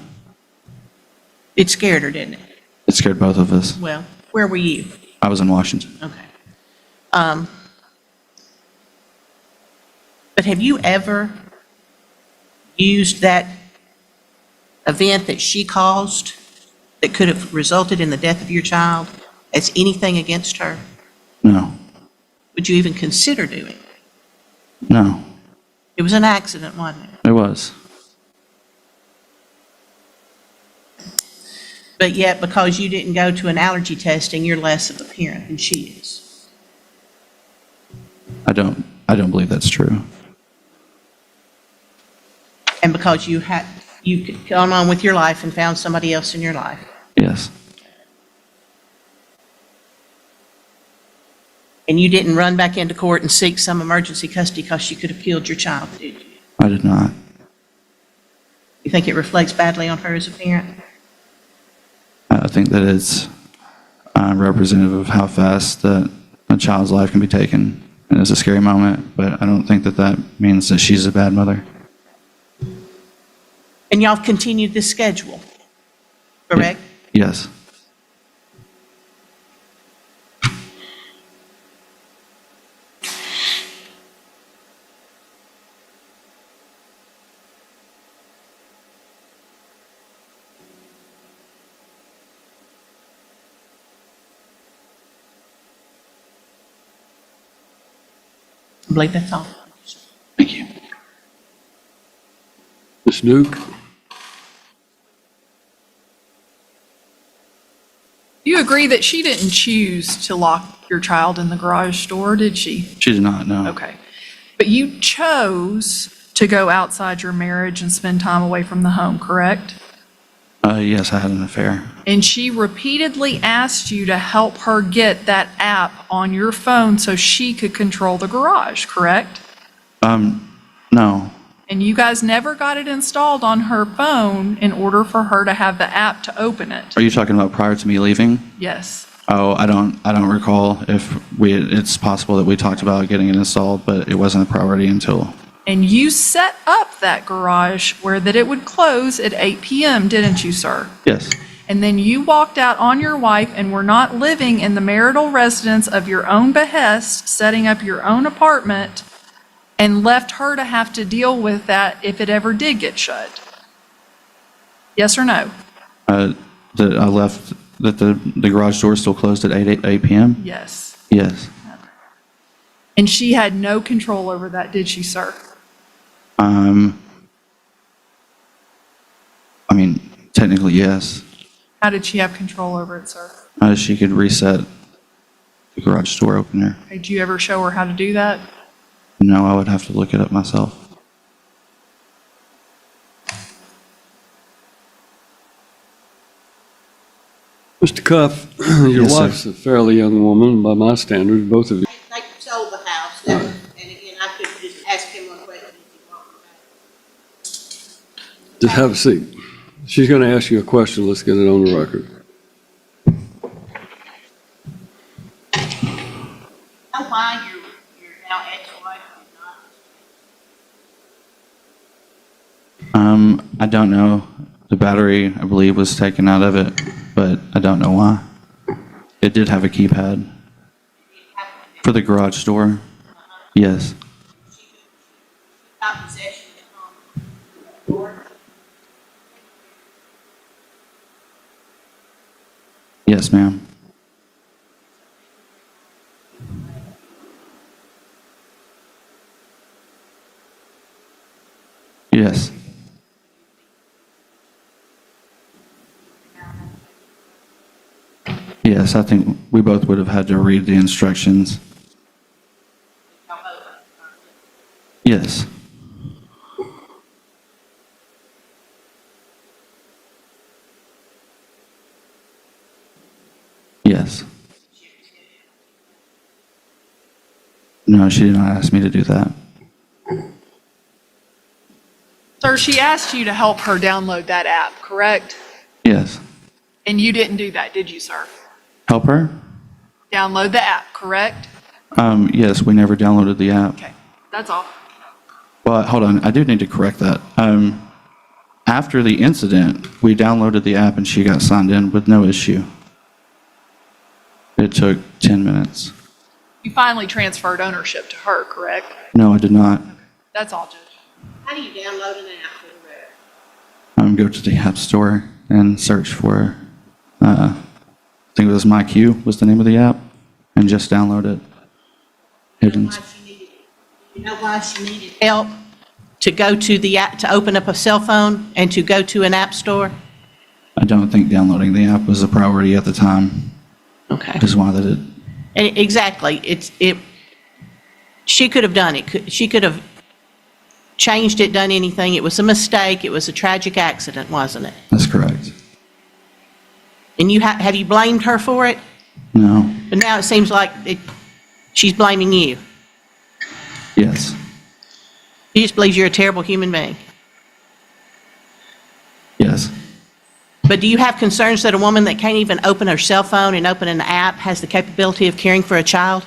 It scared her, didn't it? It scared both of us. Well, where were you? I was in Washington. Okay. But have you ever used that event that she caused that could have resulted in the death of your child as anything against her? No. Would you even consider doing it? No. It was an accident, wasn't it? It was. But yet, because you didn't go to an allergy testing, you're less of a parent than she is. I don't believe that's true. And because you've gone on with your life and found somebody else in your life. Yes. And you didn't run back into court and seek some emergency custody because she could have killed your child, did you? I did not. You think it reflects badly on her as a parent? I think that it's representative of how fast that a child's life can be taken. And it's a scary moment, but I don't think that that means that she's a bad mother. And y'all have continued this schedule, correct? Yes. I believe that's all. Thank you. Ms. Duke? You agree that she didn't choose to lock your child in the garage door, did she? She did not, no. Okay. But you chose to go outside your marriage and spend time away from the home, correct? Yes, I had an affair. And she repeatedly asked you to help her get that app on your phone so she could control the garage, correct? No. And you guys never got it installed on her phone in order for her to have the app to open it? Are you talking about prior to me leaving? Yes. Oh, I don't recall if it's possible that we talked about getting it installed, but it wasn't a priority until. And you set up that garage where that it would close at 8 p.m., didn't you, sir? Yes. And then you walked out on your wife and were not living in the marital residence of your own behest, setting up your own apartment, and left her to have to deal with that if it ever did get shut. Yes or no? That I left, that the garage door still closed at 8 p.m.? Yes. Yes. And she had no control over that, did she, sir? I mean, technically, yes. How did she have control over it, sir? She could reset the garage door opener. Did you ever show her how to do that? No, I would have to look it up myself. Mr. Cuff, your Yes, sir. wife's a fairly young woman by my standards, both of you. They sold the house, and again, I could just ask him one question if he walked back. Just have a seat. She's going to ask you a question. Let's get it on the record. Know why your now ex-wife did not? I don't know. The battery, I believe, was taken out of it, but I don't know why. It did have a keypad for the garage door. Yes. Got possession of the door? Yes, ma'am. Yes. Yes, I think we both would have had to read the instructions. Yes. Yes. No, she did not ask me to do that. Sir, she asked you to help her download that app, correct? Yes. And you didn't do that, did you, sir? Help her? Download the app, correct? Yes, we never downloaded the app. Okay, that's all. Well, hold on, I do need to correct that. After the incident, we downloaded the app and she got signed in with no issue. It took 10 minutes. You finally transferred ownership to her, correct? No, I did not. That's all, Judge. How do you download an app for the rest? Go to the App Store and search for, I think it was MyQ was the name of the app, and just download it. Hidden. You know why she needed help to go to the app, to open up a cell phone and to go to an app store? I don't think downloading the app was a priority at the time. Okay. Just why that it, And exactly, she could have done it. She could have changed it, done anything. It was a mistake. It was a tragic accident, wasn't it? that's correct. And have you blamed her for it? No, But now it seems like she's blaming you. yes, She just believes you're a terrible human being. yes. But do you have concerns that a woman that can't even open her cell phone and open an app has the capability of caring for a child?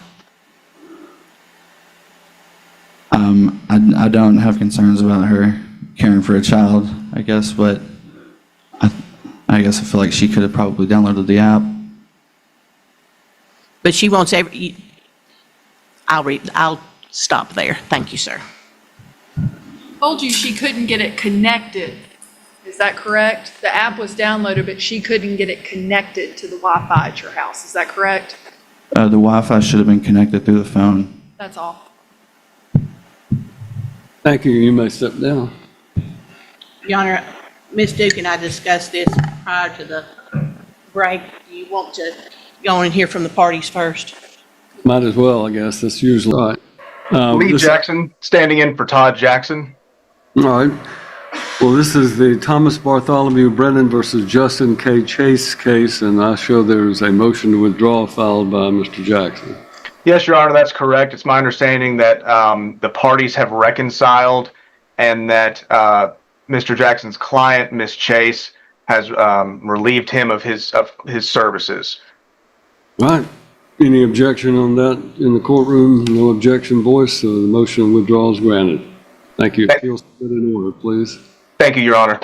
I don't have concerns about her caring for a child, I guess, but I guess I feel like she could have probably downloaded the app. But she wants I'll stop there. Thank you, sir. Told you she couldn't get it connected. Is that correct? The app was downloaded, but she couldn't get it connected to the Wi-Fi at your house. Is that correct? The Wi-Fi should have been connected through the phone. That's all. Thank you. You may step down. Your Honor, Ms. Duke and I discussed this prior to the break. Do you want to go on and hear from the parties first? Might as well, I guess. That's usually right. Lee This- Jackson, standing in for Todd Jackson. All right. Well, this is the Thomas Bartholomew Brennan versus Justin K. Chase case, and I show there's a motion to withdraw filed by Mr. Jackson. Yes, Your Honor, that's correct. It's my understanding that the parties have reconciled and that Mr. Jackson's client, Ms. Chase, has relieved him of his services. All right. Any objection on that in the courtroom? No objection voice, so the motion of withdrawal is granted. Thank you. Appeals submitted in order, please. Thank you, Your Honor.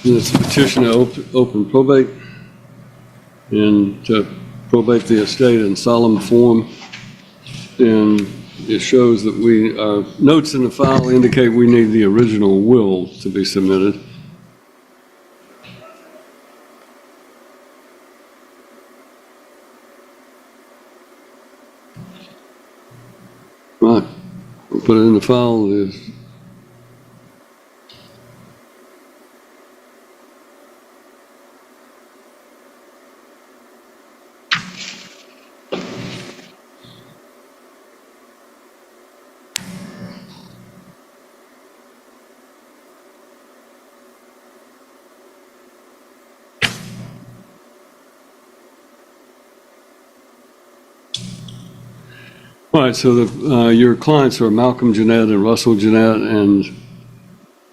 It's a petition to open probate and to probate the estate in solemn form. And it shows that our notes in the file indicate we need the original will to be submitted. Right, we'll put it in the file. All right, so your clients are Malcolm Jeanette and Russell Jeanette, and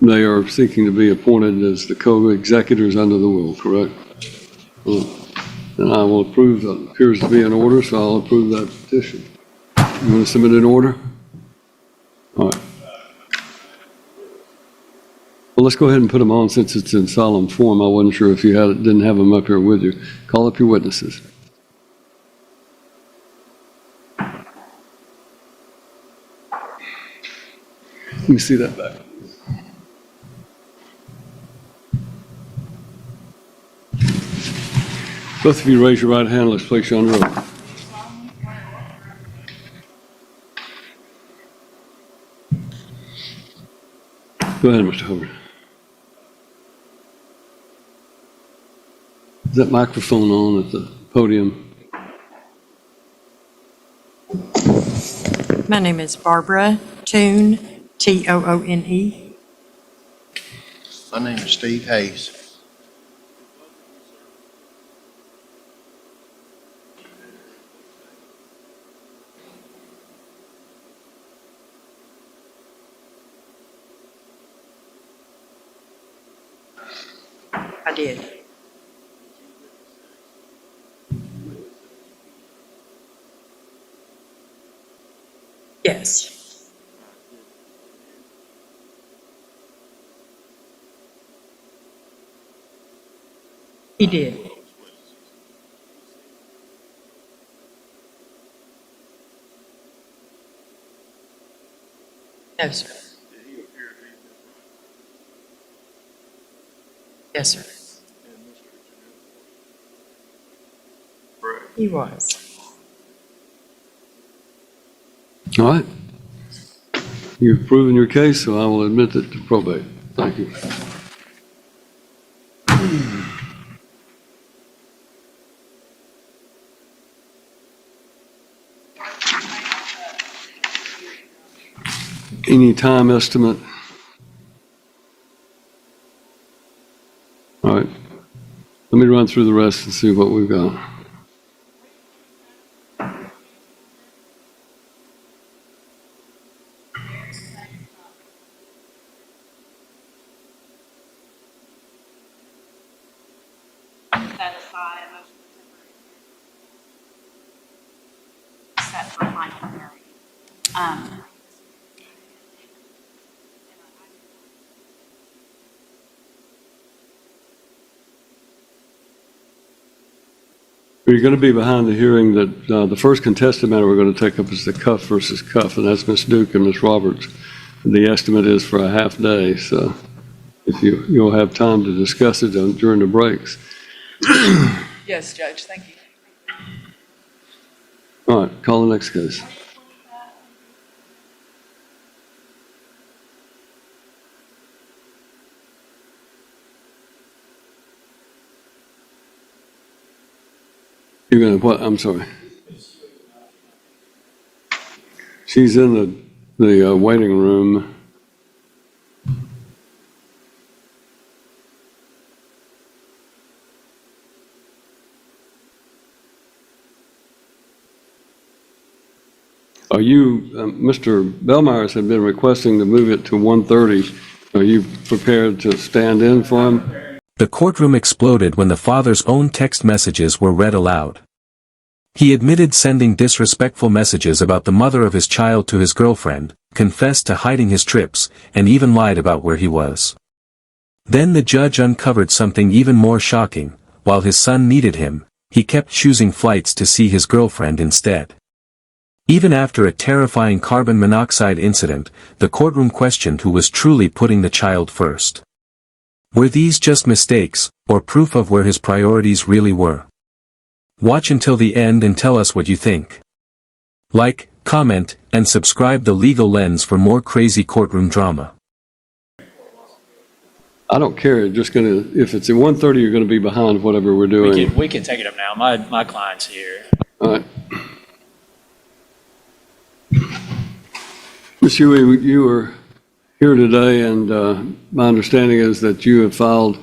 they are seeking to be appointed as the co-executors under the will, correct? And I will approve, that appears to be in order, so I'll approve that petition. You want to submit an order? All right. Well, let's go ahead and put them on since it's in solemn form. I wasn't sure if you didn't have them up here with you. Call up your witnesses. Let me see that back. Both of you raise your right hand. Let's place you under oath. Go ahead, Mr. Hubbard. Is that microphone on at the podium? My name is Barbara Toone, Toone. My name is Steve Hayes. I did. Yes. He did. No, sir. Yes, sir. He was. All right. You've proven your case, so I will admit it to probate. Thank you. Any time estimate? All right. Let me run through the rest and see what we've got. Set aside a motion for temporary set for my married. You're going to be behind the hearing that the first contested matter we're going to take up is the Cuff versus Cuff, and that's Ms. Duke and Ms. Roberts. The estimate is for a half day, so if you'll have time to discuss it during the breaks. Yes, Judge, thank you. All right, call the next case. You're going to what? I'm sorry. She's in the waiting room. Are you, Mr. Bellmeyers had been requesting to move it to 1:30. Are you prepared to stand in for him? The courtroom exploded when the father's own text messages were read aloud. He admitted sending disrespectful messages about the mother of his child to his girlfriend, confessed to hiding his trips, and even lied about where he was. Then the judge uncovered something even more shocking. While his son needed him, he kept choosing flights to see his girlfriend instead. Even after a terrifying carbon monoxide incident, the courtroom questioned who was truly putting the child first. Were these just mistakes, or proof of where his priorities really were? Watch until the end and tell us what you think. Like, comment, and subscribe to Legal Lens for more crazy courtroom drama. I don't care. Just gonna, if it's at 1:30, you're going to be behind whatever we're doing. We can take it up now. My client's here. All right. Ms. Huey, you are here today, and my understanding is that you have filed,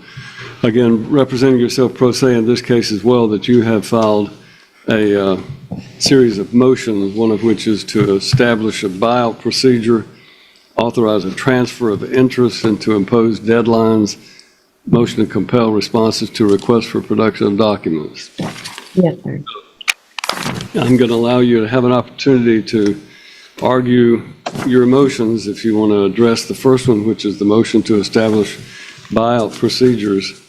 again, representing yourself pro se in this case as well, that you have filed a series of motions, one of which is to establish a buyout procedure, authorize a transfer of interest, and to impose deadlines, motion to compel responses to requests for production of documents. Yes, sir. I'm going to allow you to have an opportunity to argue your motions if you want to address the first one, which is the motion to establish buyout procedures.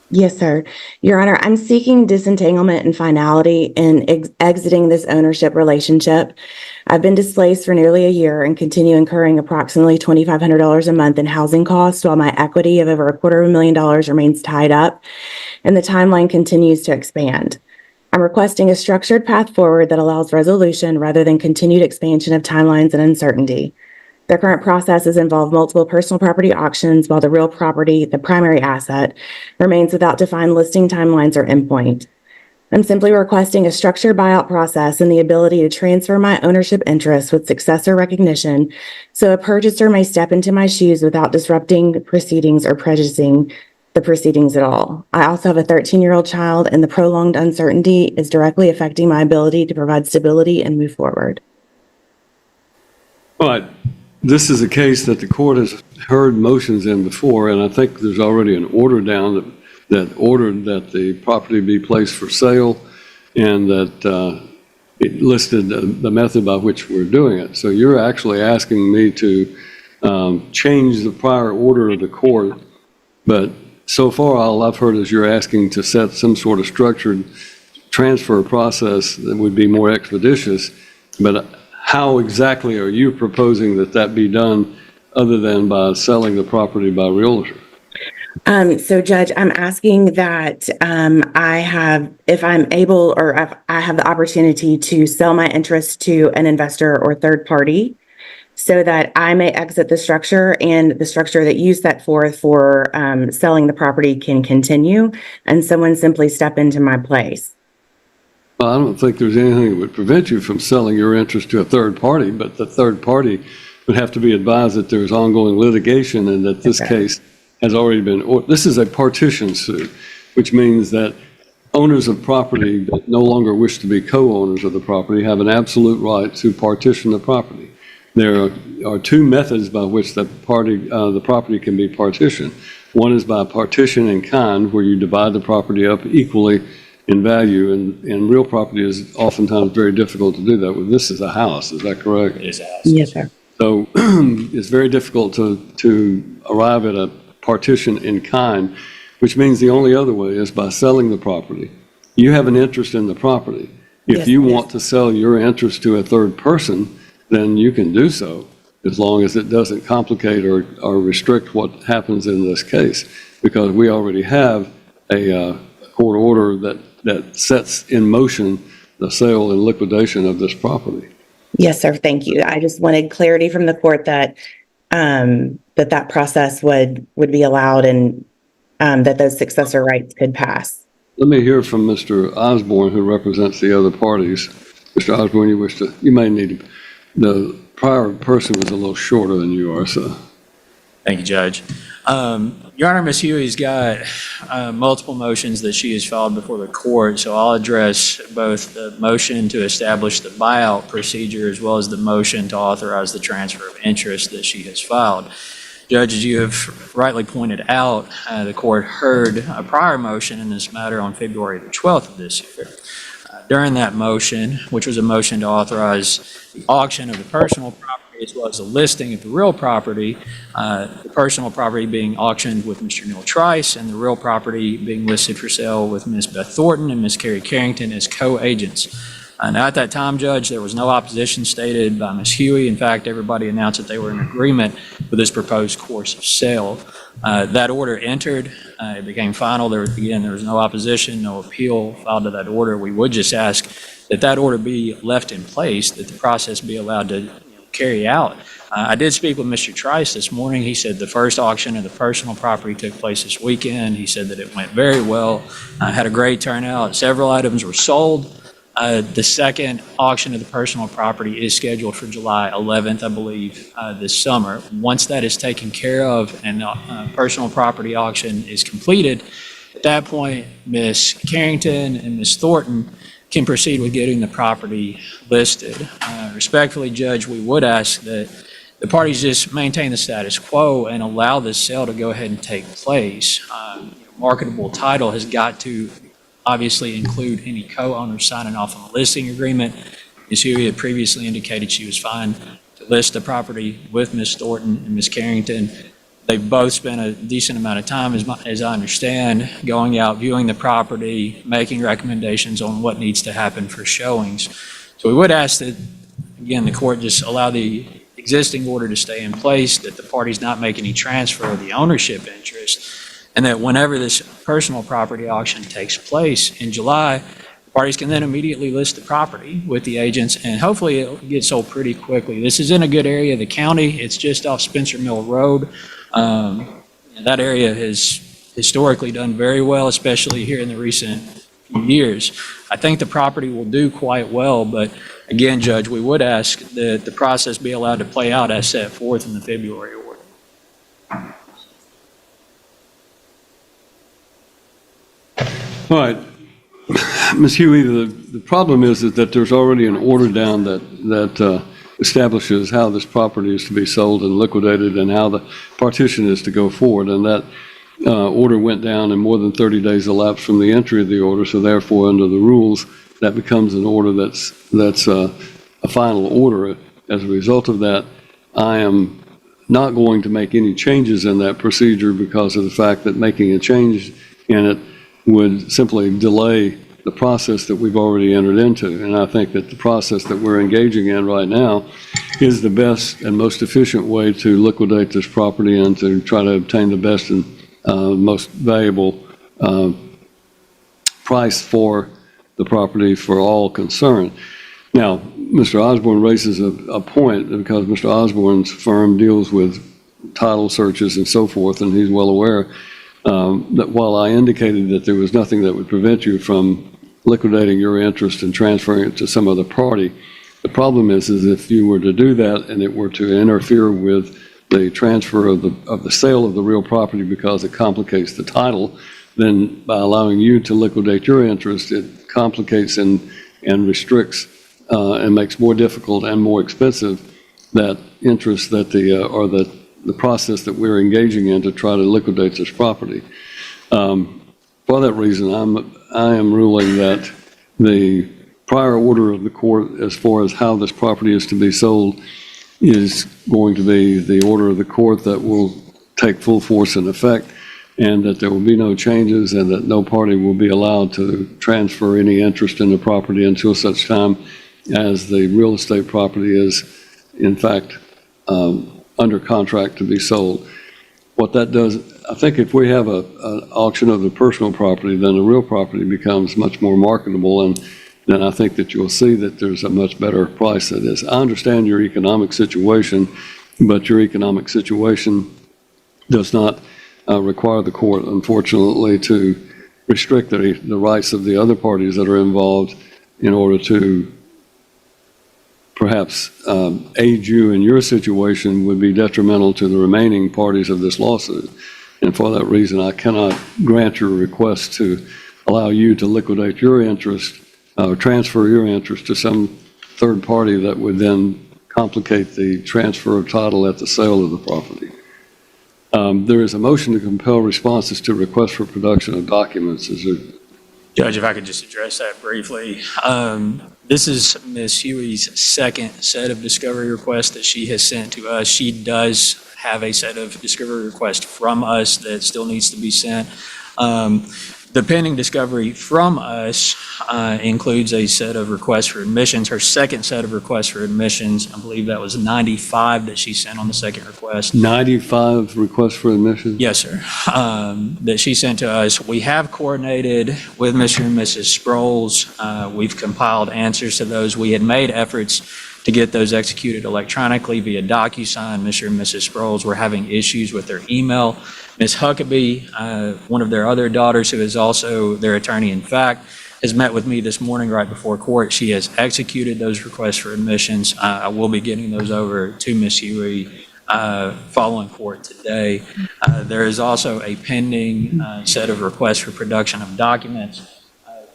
Yes, sir. Your Honor, I'm seeking disentanglement and finality in exiting this ownership relationship. I've been displaced for nearly a year and continue incurring approximately $2,500 a month in housing costs while my equity of over $250,000 remains tied up and the timeline continues to expand. I'm requesting a structured path forward that allows resolution rather than continued expansion of timelines and uncertainty. The current processes involve multiple personal property auctions while the real property, the primary asset, remains without defined listing timelines or endpoint. I'm simply requesting a structured buyout process and the ability to transfer my ownership interests with successor recognition so a purchaser may step into my shoes without disrupting proceedings or prejudicing the proceedings at all. I also have a 13-year-old child, and the prolonged uncertainty is directly affecting my ability to provide stability and move forward. All right. This is a case that the court has heard motions in before, and I think there's already an order down that ordered that the property be placed for sale and that it listed the method by which we're doing it. So you're actually asking me to change the prior order of the court, but so far all I've heard is you're asking to set some sort of structured transfer process that would be more expeditious, but how exactly are you proposing that be done other than by selling the property by realtor? So Judge, I'm asking that if I'm able or if I have the opportunity to sell my interest to an investor or third party so that I may exit the structure and the structure that you set forth for selling the property can continue and someone simply step into my place. Well, I don't think there's anything that would prevent you from selling your interest to a third party, but the third party would have to be advised that there's ongoing litigation and that this case has already been, this is a partition suit, which means that owners of property that no longer wish to be co-owners of the property have an absolute right to partition the property. There are two methods by which the property can be partitioned. One is by partition in kind, where you divide the property up equally in value, and real property is oftentimes very difficult to do that with. This is a house, is that correct? It is a house. Yes, sir. So it's very difficult to arrive at a partition in kind, which means the only other way is by selling the property. You have an interest in the property. If Yes, you yes. want to sell your interest to a third person, then you can do so, as long as it doesn't complicate or restrict what happens in this case, because we already have a court order that sets in motion the sale and liquidation of this property. Yes, sir. Thank you. I just wanted clarity from the court that that process would be allowed and that those successor rights could pass. Let me hear from Mr. Osborne, who represents the other parties. Mr. Osborne, you may need to, the prior person was a little shorter than you are, so. Thank you, Judge. Your Honor, Ms. Huey's got multiple motions that she has filed before the court, so I'll address both the motion to establish the buyout procedure as well as the motion to authorize the transfer of interest that she has filed. Judge, as you have rightly pointed out, the court heard a prior motion in this matter on February the 12th of this year. During that motion, which was a motion to authorize the auction of the personal property as well as the listing of the real property, the personal property being auctioned with Mr. Neil Trice and the real property being listed for sale with Ms. Beth Thornton and Ms. Carrie Carrington as co-agents. Now, at that time, Judge, there was no opposition stated by Ms. Huey. In fact, everybody announced that they were in agreement with this proposed course of sale. That order entered. It became final. There was no opposition, no appeal filed to that order. We would just ask that that order be left in place, that the process be allowed to carry out. I did speak with Mr. Trice this morning. He said the first auction of the personal property took place this weekend. He said that it went very well, had a great turnout. Several items were sold. The second auction of the personal property is scheduled for July 11th, I believe, this summer. Once that is taken care of and the personal property auction is completed, at that point, Ms. Carrington and Ms. Thornton can proceed with getting the property listed. Respectfully, Judge, we would ask that the parties just maintain the status quo and allow this sale to go ahead and take place. Marketable title has got to obviously include any co-owners signing off on the listing agreement. Ms. Huey had previously indicated she was fine to list the property with Ms. Thornton and Ms. Carrington. They've both spent a decent amount of time, as I understand, going out, viewing the property, making recommendations on what needs to happen for showings. So we would ask that, again, the court just allow the existing order to stay in place, that the parties not make any transfer of the ownership interest, and that whenever this personal property auction takes place in July, the parties can then immediately list the property with the agents, and hopefully it'll get sold pretty quickly. This is in a good area of the county. It's just off Spencer Mill Road. That area has historically done very well, especially here in the recent few years. I think the property will do quite well, but again, Judge, we would ask that the process be allowed to play out as set forth in the February order. All right. Ms. Huey, the problem is that there's already an order down that establishes how this property is to be sold and liquidated and how the partition is to go forward. And that order went down and more than 30 days elapsed from the entry of the order. So therefore, under the rules, that becomes an order that's a final order. As a result of that, I am not going to make any changes in that procedure because of the fact that making a change in it would simply delay the process that we've already entered into. And I think that the process that we're engaging in right now is the best and most efficient way to liquidate this property and to try to obtain the best and most valuable price for the property for all concerned. Now, Mr. Osborne raises a point, because Mr. Osborne's firm deals with title searches and so forth, and he's well aware that while I indicated that there was nothing that would prevent you from liquidating your interest and transferring it to some other party, the problem is if you were to do that and it were to interfere with the transfer of the sale of the real property because it complicates the title, then by allowing you to liquidate your interest, it complicates and restricts and makes more difficult and more expensive that interest that the process that we're engaging in to try to liquidate this property. For that reason, I am ruling that the prior order of the court as far as how this property is to be sold is going to be the order of the court that will take full force and effect, and that there will be no changes, and that no party will be allowed to transfer any interest in the property until such time as the real estate property is, in fact, under contract to be sold. What that does, I think if we have an auction of the personal property, then the real property becomes much more marketable, and then I think that you'll see that there's a much better price that is. I understand your economic situation, but your economic situation does not require the court, unfortunately, to restrict the rights of the other parties that are involved in order to perhaps aid you in your situation would be detrimental to the remaining parties of this lawsuit. And for that reason, I cannot grant your request to allow you to liquidate your interest or transfer your interest to some third party that would then complicate the transfer of title at the sale of the property. There is a motion to compel responses to requests for production of documents. Is there? Judge, if I could just address that briefly. This is Ms. Huey's second set of discovery requests that she has sent to us. She does have a set of discovery requests from us that still needs to be sent. The pending discovery from us includes a set of requests for admissions. Her second set of requests for admissions, I believe that was 95 that she sent on the second request. 95 requests for admission? Yes, sir. That she sent to us. We have coordinated with Mr. and Mrs. Sproles. We've compiled answers to those. We had made efforts to get those executed electronically via DocuSign. Mr. and Mrs. Sproles were having issues with their email. Ms. Huckabee, one of their other daughters, who is also their attorney in fact, has met with me this morning right before court. She has executed those requests for admissions. I will be getting those over to Ms. Huey following court today. There is also a pending set of requests for production of documents.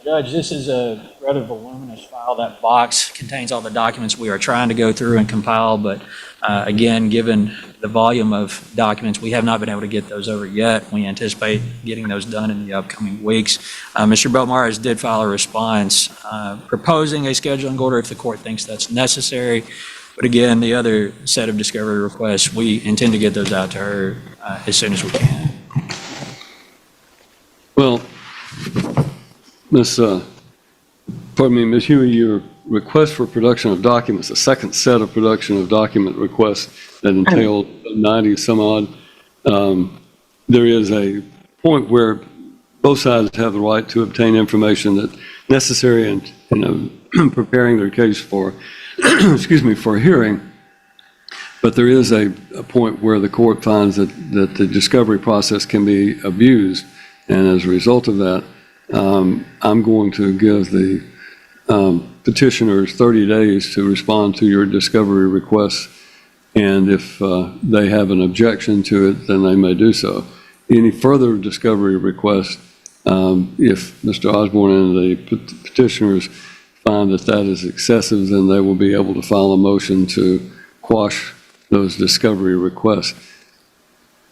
Judge, this is a rather voluminous file. That box contains all the documents we are trying to go through and compile, but again, given the volume of documents, we have not been able to get those over yet. We anticipate getting those done in the upcoming weeks. Mr. Belmars did file a response proposing a scheduling order if the court thinks that's necessary. But again, the other set of discovery requests, we intend to get those out to her as soon as we can. Well, Ms. Huey, your request for production of documents, a second set of production of document requests that entailed 90 some odd, there is a point where both sides have the right to obtain information that's necessary in preparing their case for, for hearing. But there is a point where the court finds that the discovery process can be abused, and as a result of that, I'm going to give the petitioners 30 days to respond to your discovery requests, and if they have an objection to it, then they may do so. Any further discovery requests, if Mr. Osborne and the petitioners find that that is excessive, then they will be able to file a motion to quash those discovery requests.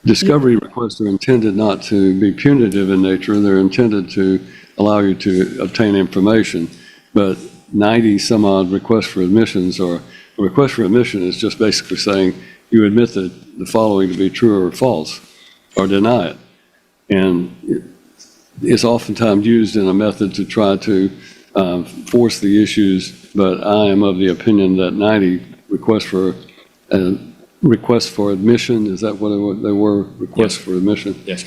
Discovery requests are intended not to be punitive in nature. They're intended to allow you to obtain information. But 90 some odd requests for admissions, or a request for admission is just basically saying you admit the following to be true or false, or deny it. And it's oftentimes used in a method to try to force the issues, but I am of the opinion that 90 requests for admission, is that what they were, requests for admission? Yes.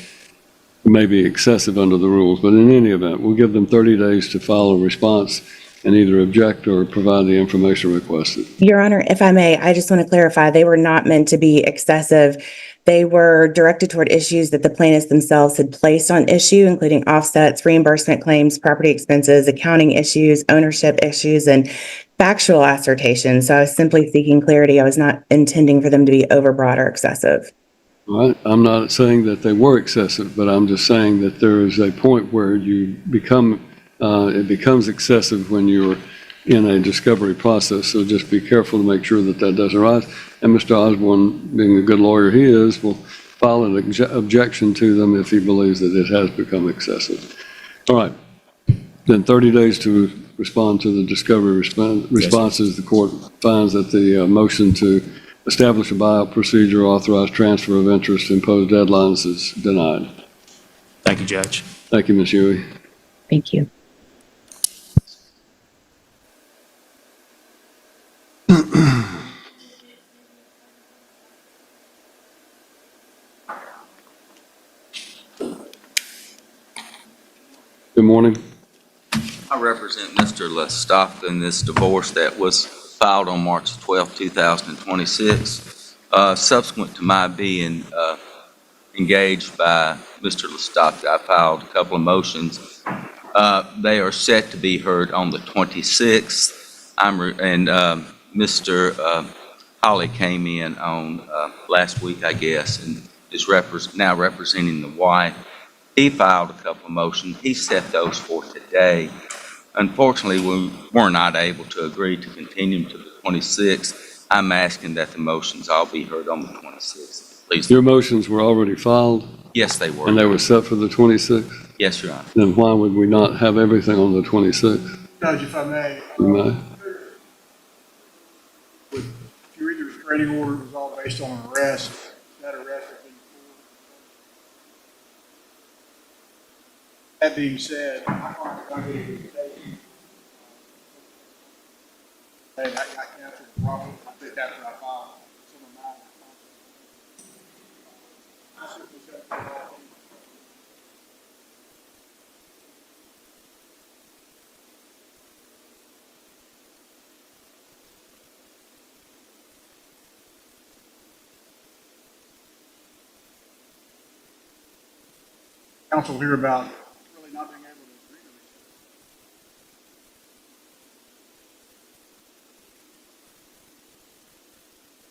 may be excessive under the rules, but in any event, we'll give them 30 days to file a response and either object or provide the information requested. Your Honor, if I may, I just want to clarify, they were not meant to be excessive. They were directed toward issues that the plaintiffs themselves had placed on issue, including offsets, reimbursement claims, property expenses, accounting issues, ownership issues, and factual assertion. So I was simply seeking clarity. I was not intending for them to be overbroad or excessive. All right, I'm not saying that they were excessive, but I'm just saying that there is a point where you become, it becomes excessive when you're in a discovery process. So just be careful to make sure that that doesn't arise. And Mr. Osborne, being a good lawyer he is, will file an objection to them if he believes that it has become excessive. All right, then 30 days to respond to the discovery responses. The court finds that the motion to establish a buyout procedure, authorize transfer of interest, impose deadlines is denied. Thank you, Judge. Thank you, Ms. Huey. Thank you. Good morning. I represent Mr. Lestoff in this divorce that was filed on March 12, 2026. Subsequent to my being engaged by Mr. Lestoff, I filed a couple of motions. They are set to be heard on the 26th. Mr. Holly came in on last week, I guess, and is now representing the wife. He filed a couple of motions. He set those for today. Unfortunately, we were not able to agree to continue to the 26th. I'm asking that the motions all be heard on the 26th. Please. Your motions were already filed Yes, they were. and they were set for the 26th? Yes, Your Honor. Then why would we not have everything on the 26th? Judge, if I may. You may. If you read the restraining order, it was all based on an arrest. That arrest had been pulled. That being said, I can't get a visitation. I canceled the problem. I think that's what I filed. Some of mine. I simply said, counsel here about really not being able to agree to this.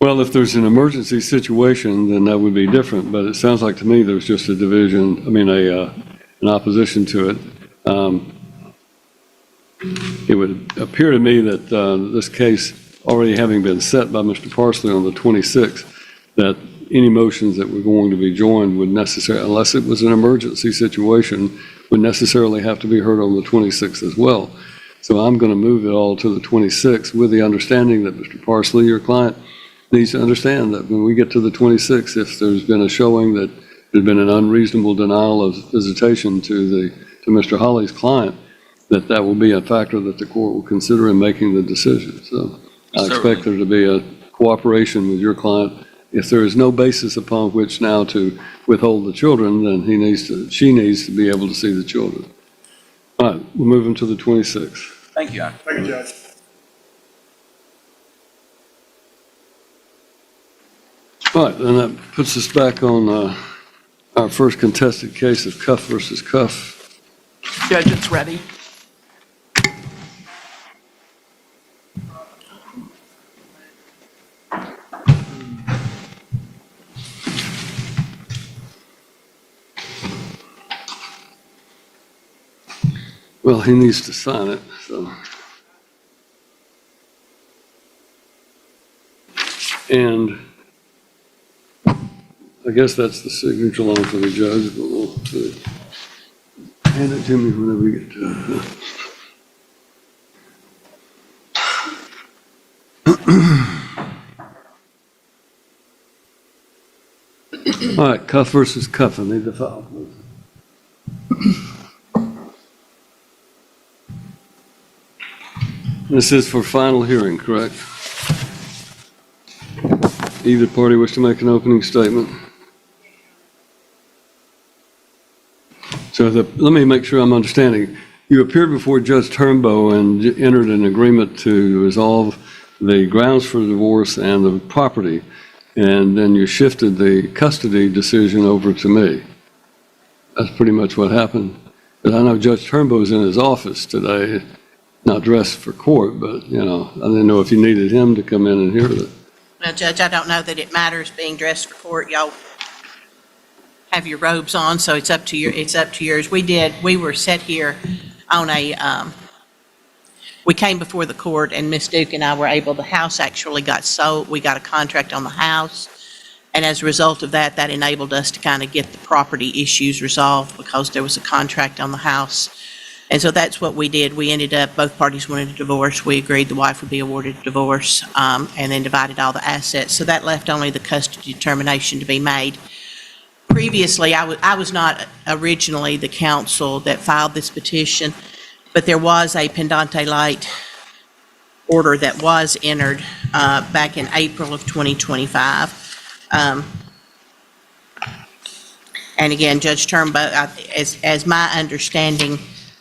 Well, if there's an emergency situation, then that would be different, but it sounds like to me there's just a division, an opposition to it. It would appear to me that this case, already having been set by Mr. Parsley on the 26th, that any motions that were going to be joined would necessarily, unless it was an emergency situation, would necessarily have to be heard on the 26th as well. So I'm going to move it all to the 26th with the understanding that Mr. Parsley, your client, needs to understand that when we get to the 26th, if there's been a showing that there's been an unreasonable denial of visitation to Mr. Holly's client, that will be a factor that the court will consider in making the decision. So I expect there to be a cooperation with your client. If there is no basis upon which now to withhold the children, then she needs to be able to see the children. All right, we'll move them to the 26th. Thank you, Your Honor. Thank you, Judge. All right, then that puts us back on our first contested case of Cuff versus Cuff. Judge, it's ready. Well, he needs to sign it, so. And I guess that's the signature line for the judge, but we'll hand it to me whenever we get to it. All right, Cuff versus Cuff. I need the file, please. This is for final hearing, correct? Either party wish to make an opening statement? So let me make sure I'm understanding. You appeared before Judge Turnbow and entered an agreement to resolve the grounds for divorce and the property, and then you shifted the custody decision over to me. That's pretty much what happened. But I know Judge Turnbow's in his office today, not dressed for court, but, you know, I didn't know if you needed him to come in and hear that. Well, Judge, I don't know that it matters being dressed for court. Y'all have your robes on, so it's up to yours. We were set here on we came before the court, and Ms. Duke and I were able, the house actually got sold. We got a contract on the house. And as a result of that, that enabled us to kind of get the property issues resolved because there was a contract on the house. And so that's what we did. We ended up, both parties wanted a divorce. We agreed the wife would be awarded a divorce, and then divided all the assets. So that left only the custody determination to be made. Previously, I was not originally the counsel that filed this petition, but there was a pendente light order that was entered back in April of 2025. And again, Judge Turnbow, as my understanding,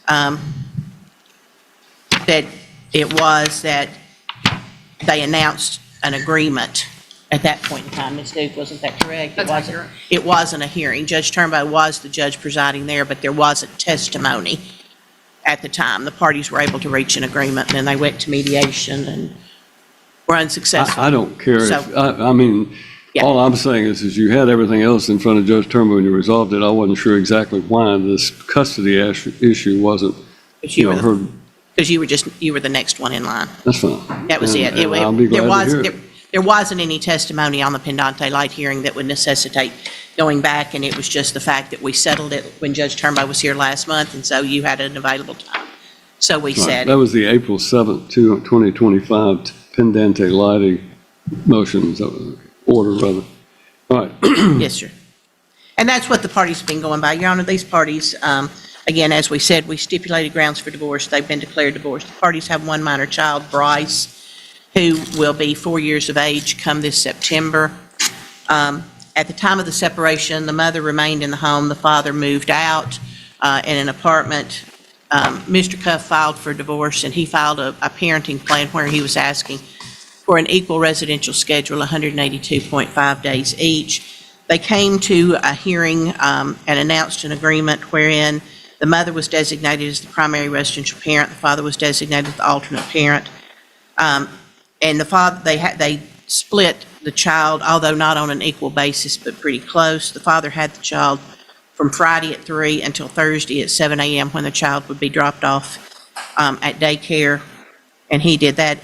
that it was that they announced an agreement at that point in time. Ms. Duke, wasn't that correct? That's accurate. It wasn't a hearing. Judge Turnbow was the judge presiding there, but there wasn't testimony at the time. The parties were able to reach an agreement, and then they went to mediation and were unsuccessful. I don't care. So- I mean, Yeah. all I'm saying is you had everything else in front of Judge Turnbow and you resolved it. I wasn't sure exactly why this custody issue wasn't, Because you know, heard. you were the next one in line. That's fine. That was it. And I'll be glad to hear it. There wasn't any testimony on the pendente light hearing that would necessitate going back, and it was just the fact that we settled it when Judge Turnbow was here last month, and so you had an available time. So we Right. said, That was the April 7th, 2025 pendente lighting motions, order rather. All right. yes, sir. And that's what the parties have been going by. Your Honor, these parties, again, as we said, we stipulated grounds for divorce. They've been declared divorced. The parties have one minor child, Bryce, who will be 4 years of age come this September. At the time of the separation, the mother remained in the home. The father moved out in an apartment. Mr. Cuff filed for divorce, and he filed a parenting plan where he was asking for an equal residential schedule, 182.5 days each. They came to a hearing and announced an agreement wherein the mother was designated as the primary residential parent, the father was designated as the alternate parent. And the father, they split the child, although not on an equal basis, but pretty close. The father had the child from Friday at 3 until Thursday at 7 a.m. when the child would be dropped off at daycare. And he did that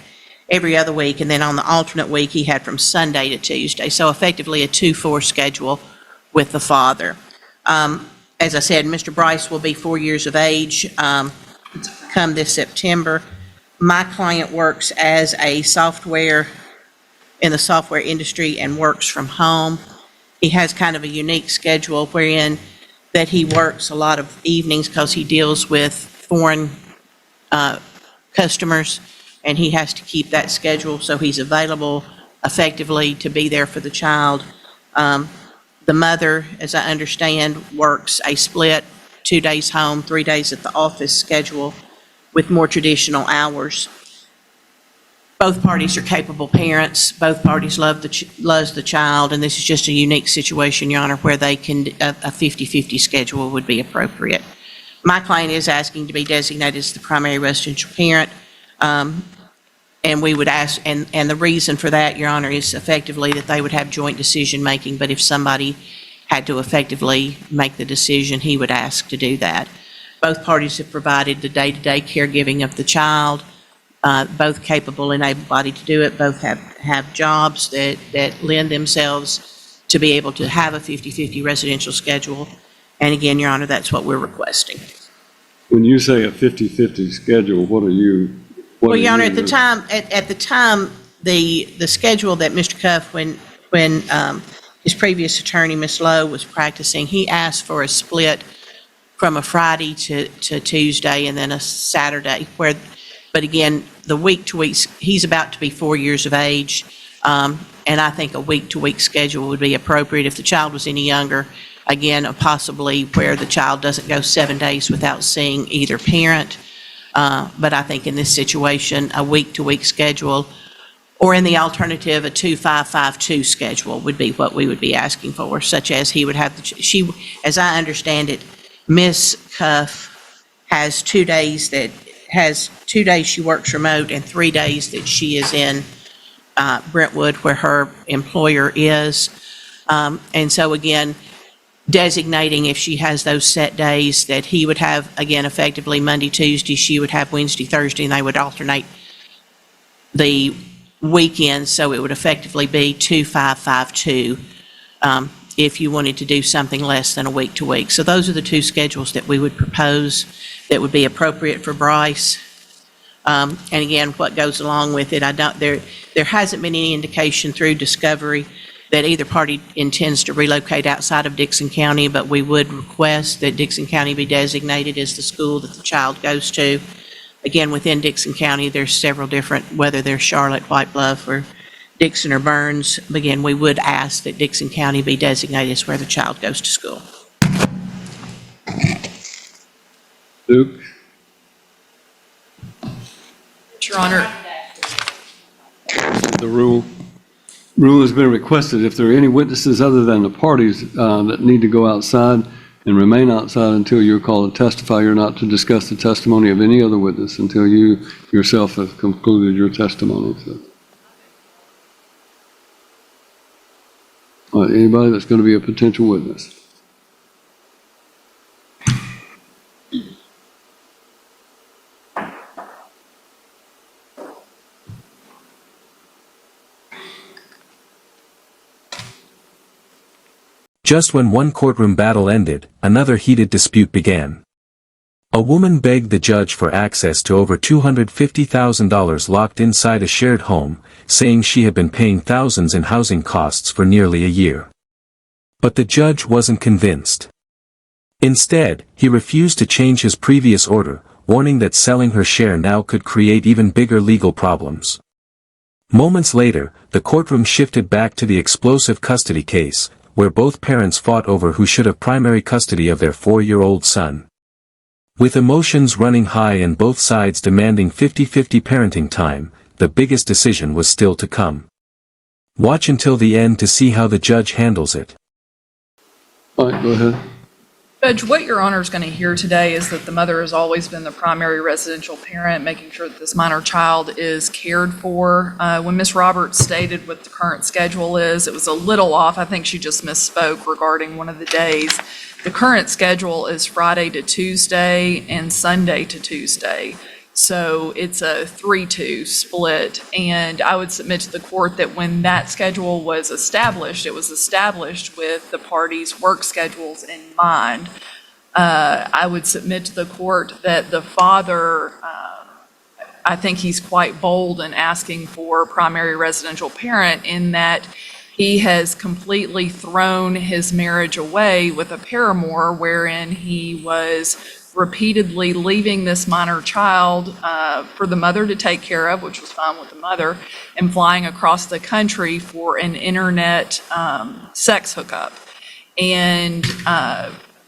every other week. And then on the alternate week, he had from Sunday to Tuesday. So effectively a 2-4 schedule with the father. As I said, Mr. Bryce will be 4 years of age come this September. My client works as a in the software industry and works from home. He has kind of a unique schedule wherein that he works a lot of evenings because he deals with foreign customers, and he has to keep that schedule, so he's available effectively to be there for the child. The mother, as I understand, works a split 2 days home, 3 days at the office schedule with more traditional hours. Both parties are capable parents. Both parties loves the child, and this is just a unique situation, Your Honor, where they can, a 50-50 schedule would be appropriate. My client is asking to be designated as the primary residential parent, and we would ask, and the reason for that, Your Honor, is effectively that they would have joint decision-making, but if somebody had to effectively make the decision, he would ask to do that. Both parties have provided the day-to-day caregiving of the child, both capable and able-bodied to do it, both have jobs that lend themselves to be able to have a 50-50 residential schedule. And again, Your Honor, that's what we're requesting. When you say a 50-50 schedule, what are you? Well, Your Honor, at the time, the schedule that Mr. Cuff, when his previous attorney, Ms. Lowe, was practicing, he asked for a split from a Friday to Tuesday and then a Saturday, but again, the week-to-week, he's about to be 4 years of age, and I think a week-to-week schedule would be appropriate. If the child was any younger, again, possibly where the child doesn't go 7 days without seeing either parent. But I think in this situation, a week-to-week schedule, or in the alternative, a 2-5-5-2 schedule would be what we would be asking for, such as he would have, as I understand it, Miss Cuff has 2 days she works remote and 3 days that she is in Brentwood, where her employer is. And so again, designating if she has those set days that he would have, again, effectively Monday, Tuesday, she would have Wednesday, Thursday, and they would alternate the weekends, so it would effectively be 2-5-5-2 if you wanted to do something less than a week to week. So those are the two schedules that we would propose that would be appropriate for Bryce. And again, what goes along with it, there hasn't been any indication through discovery that either party intends to relocate outside of Dixon County, but we would request that Dixon County be designated as the school that the child goes to. Again, within Dixon County, there's several different, whether they're Charlotte, White Bluff, or Dixon or Burns. Again, we would ask that Dixon County be designated as where the child goes to school. Luke? Your Honor, The rule has been requested. If there are any witnesses other than the parties that need to go outside and remain outside until you're called to testify, you're not to discuss the testimony of any other witness until you yourself have concluded your testimony. So. All right, anybody that's going to be a potential witness? Just when one courtroom battle ended, another heated dispute began. A woman begged the judge for access to over $250,000 locked inside a shared home, saying she had been paying thousands in housing costs for nearly a year. But the judge wasn't convinced. Instead, he refused to change his previous order, warning that selling her share now could create even bigger legal problems. Moments later, the courtroom shifted back to the explosive custody case, where both parents fought over who should have primary custody of their 4-year-old son. With emotions running high and both sides demanding 50-50 parenting time, the biggest decision was still to come. Watch until the end to see how the judge handles it. All right, go ahead. Judge, what Your Honor is going to hear today is that the mother has always been the primary residential parent, making sure that this minor child is cared for. When Ms. Roberts stated what the current schedule is, it was a little off. I think she just misspoke regarding one of the days. The current schedule is Friday to Tuesday and Sunday to Tuesday. So it's a 3-2 split. And I would submit to the court that when that schedule was established, it was established with the parties' work schedules in mind. I would submit to the court that the father, I think he's quite bold in asking for primary residential parent in that he has completely thrown his marriage away with a paramour wherein he was repeatedly leaving this minor child for the mother to take care of, which was fine with the mother, and flying across the country for an internet sex hookup. And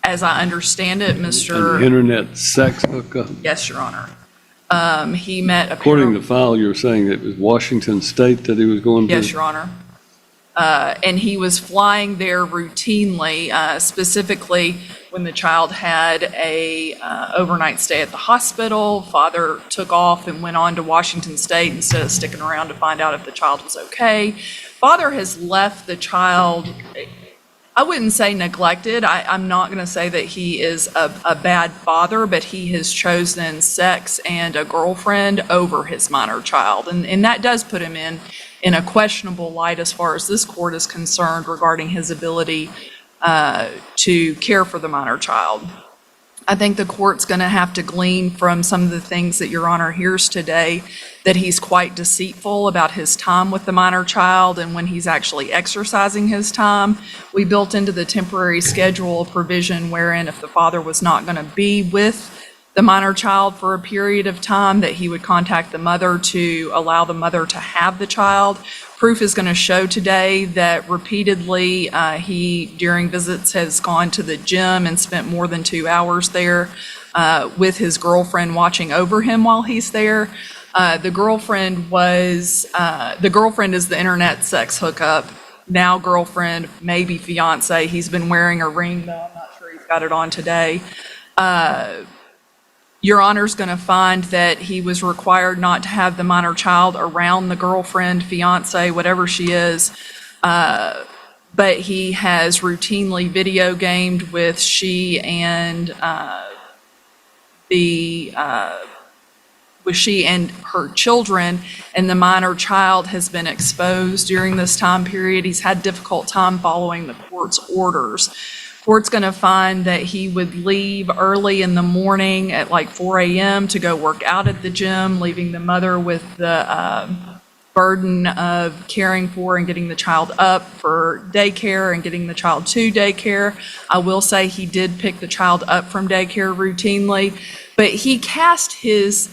as I understand it, An internet sex hookup. Yes, Your Honor. He met a According to the file, you're saying it was Washington State that he was going to? Yes, Your Honor. And he was flying there routinely, specifically when the child had a overnight stay at the hospital. Father took off and went on to Washington State instead of sticking around to find out if the child was okay. Father has left the child, I wouldn't say neglected. I'm not going to say that he is a bad father, but he has chosen sex and a girlfriend over his minor child. And that does put him in a questionable light as far as this court is concerned regarding his ability to care for the minor child. I think the court's going to have to glean from some of the things that Your Honor hears today that he's quite deceitful about his time with the minor child and when he's actually exercising his time. We built into the temporary schedule a provision wherein if the father was not going to be with the minor child for a period of time, that he would contact the mother to allow the mother to have the child. Proof is going to show today that repeatedly he, during visits, has gone to the gym and spent more than 2 hours there with his girlfriend watching over him while he's there. The girlfriend is the internet sex hookup, now girlfriend, maybe fiance. He's been wearing a ring, though I'm not sure he's got it on today. Your Honor's going to find that he was required not to have the minor child around the girlfriend, fiance, whatever she is, but he has routinely video gamed with she and her children, and the minor child has been exposed during this time period. He's had difficult time following the court's orders. Court's going to find that he would leave early in the morning at like 4 a.m. to go work out at the gym, leaving the mother with the burden of caring for and getting the child up for daycare and getting the child to daycare. I will say he did pick the child up from daycare routinely, but he cast his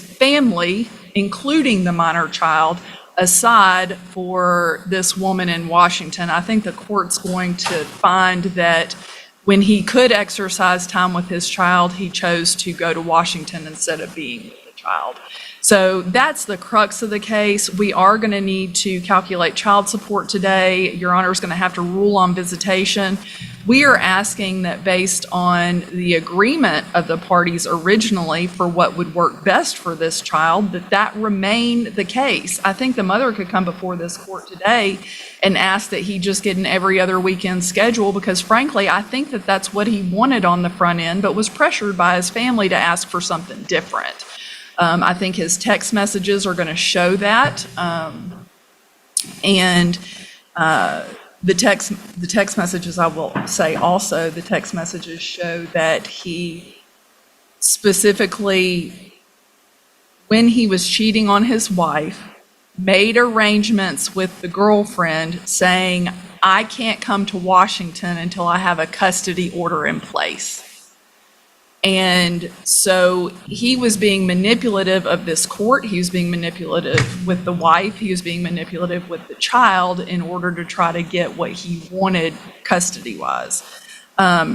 family, including the minor child, aside for this woman in Washington. I think the court's going to find that when he could exercise time with his child, he chose to go to Washington instead of being with the child. So that's the crux of the case. We are going to need to calculate child support today. Your Honor is going to have to rule on visitation. We are asking that, based on the agreement of the parties originally for what would work best for this child, that remain the case. I think the mother could come before this court today and ask that he just get an every other weekend schedule, because frankly, I think that that's what he wanted on the front end, but was pressured by his family to ask for something different. I think his text messages are going to show that. The text messages, I will say also, the text messages show that he specifically, when he was cheating on his wife, made arrangements with the girlfriend saying, I can't come to Washington until I have a custody order in place. And so he was being manipulative of this court. He was being manipulative with the wife. He was being manipulative with the child in order to try to get what he wanted custody-wise.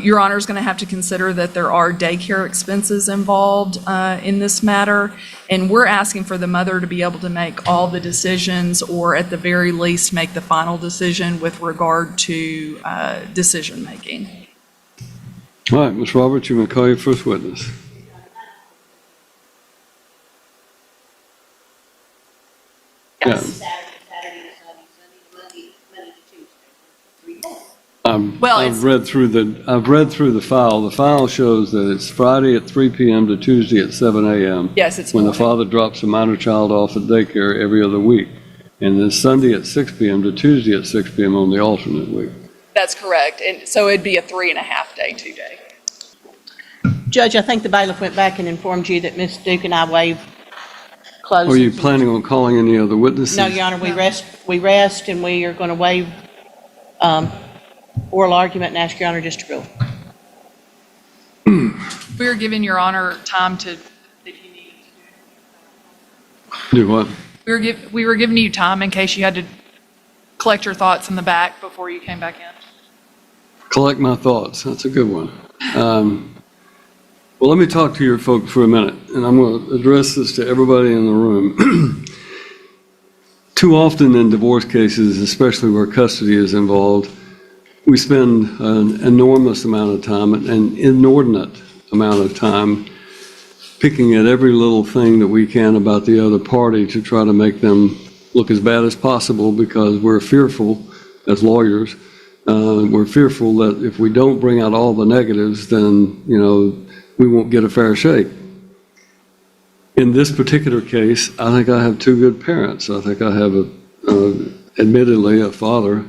Your Honor is going to have to consider that there are daycare expenses involved in this matter, and we're asking for the mother to be able to make all the decisions, or at the very least make the final decision with regard to decision-making. All right, Ms. Roberts, you may call your first witness. Yes. Well, I've read through the file. The file shows that it's Friday at 3 p.m. to Tuesday at 7 a.m. Yes, it's when the morning. father drops a minor child off at daycare every other week, and then Sunday at 6 p.m. to Tuesday at 6 p.m. on the alternate week. That's correct. And so it'd be a 3.5 day, 2 day. Judge, I think the bailiff went back and informed you that Ms. Duke and I waived closing. Are you planning on calling any other witnesses? No, Your Honor, we rest, and we are going to waive oral argument and ask Your Honor just to rule. We are giving Your Honor time to, if you need. Do what? We were giving you time in case you had to collect your thoughts in the back before you came back in. Collect my thoughts. That's a good one. Well, let me talk to your folks for a minute, and I'm going to address this to everybody in the room. Too often in divorce cases, especially where custody is involved, we spend an enormous amount of time, an inordinate amount of time, picking at every little thing that we can about the other party to try to make them look as bad as possible, because we're fearful, as lawyers, we're fearful that if we don't bring out all the negatives, then, we won't get a fair shake. In this particular case, I think I have two good parents. I think I have, admittedly, a father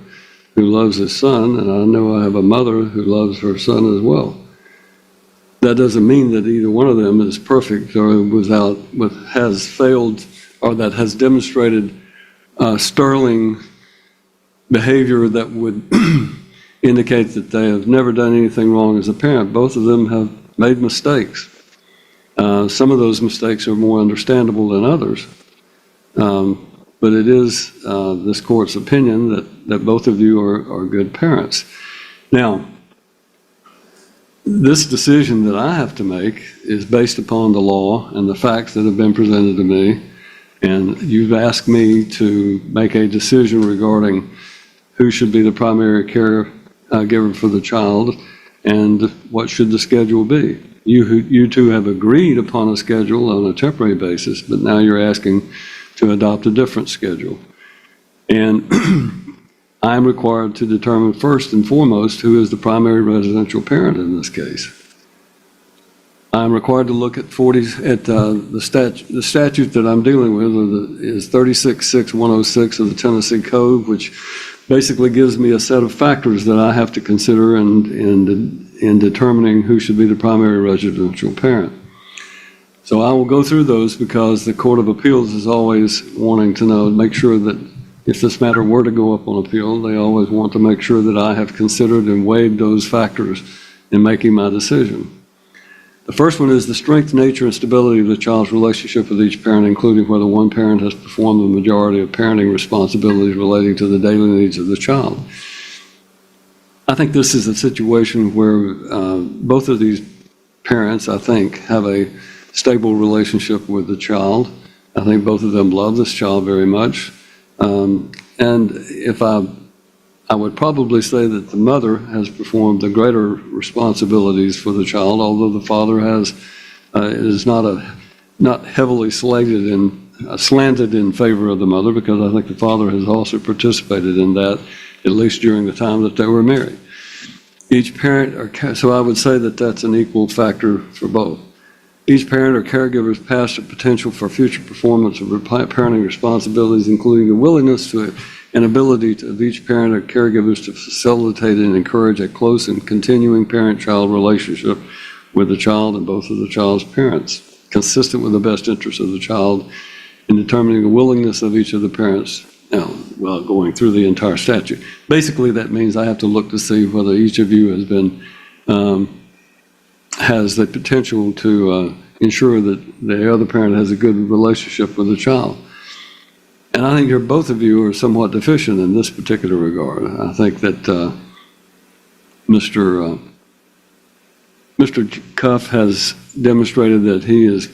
who loves his son, and I know I have a mother who loves her son as well. That doesn't mean that either one of them is perfect or has failed, or that has demonstrated sterling behavior that would indicate that they have never done anything wrong as a parent. Both of them have made mistakes. Some of those mistakes are more understandable than others. But it is this court's opinion that both of you are good parents. Now, this decision that I have to make is based upon the law and the facts that have been presented to me. And you've asked me to make a decision regarding who should be the primary caregiver for the child and what should the schedule be. You two have agreed upon a schedule on a temporary basis, but now you're asking to adopt a different schedule. And I'm required to determine first and foremost who is the primary residential parent in this case. I'm required to look at the statute that I'm dealing with is 366106 of the Tennessee Code, which basically gives me a set of factors that I have to consider in determining who should be the primary residential parent. So I will go through those because the Court of Appeals is always wanting to know, make sure that if this matter were to go up on appeal, they always want to make sure that I have considered and weighed those factors in making my decision. The first one is the strength, nature, and stability of the child's relationship with each parent, including whether one parent has performed the majority of parenting responsibilities relating to the daily needs of the child. I think this is a situation where both of these parents, I think, have a stable relationship with the child. I think both of them love this child very much. And if I would probably say that the mother has performed the greater responsibilities for the child, although the father is not heavily slanted in favor of the mother, because I think the father has also participated in that, at least during the time that they were married. Each parent, so I would say that that's an equal factor for both. Each parent or caregiver's past or potential for future performance of parenting responsibilities, including the willingness to and ability of each parent or caregivers to facilitate and encourage a close and continuing parent-child relationship with the child and both of the child's parents, consistent with the best interests of the child in determining the willingness of each of the parents, going through the entire statute. Basically, that means I have to look to see whether each of you has the potential to ensure that the other parent has a good relationship with the child. And I think both of you are somewhat deficient in this particular regard. I think that Mr. Cuff has demonstrated that he has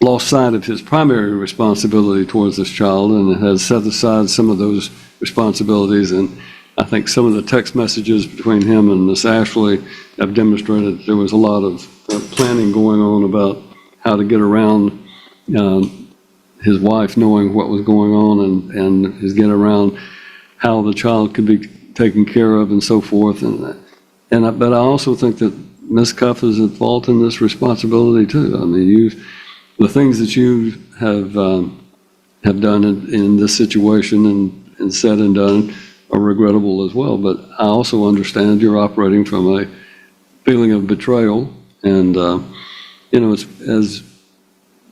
lost sight of his primary responsibility towards this child and has set aside some of those responsibilities. And I think some of the text messages between him and Miss Ashley have demonstrated that there was a lot of planning going on about how to get around his wife knowing what was going on and his get around how the child could be taken care of and so forth. But I also think that Ms. Cuff is at fault in this responsibility too. I mean, the things that you have done in this situation and said and done are regrettable as well. But I also understand you're operating from a feeling of betrayal. And, it's, as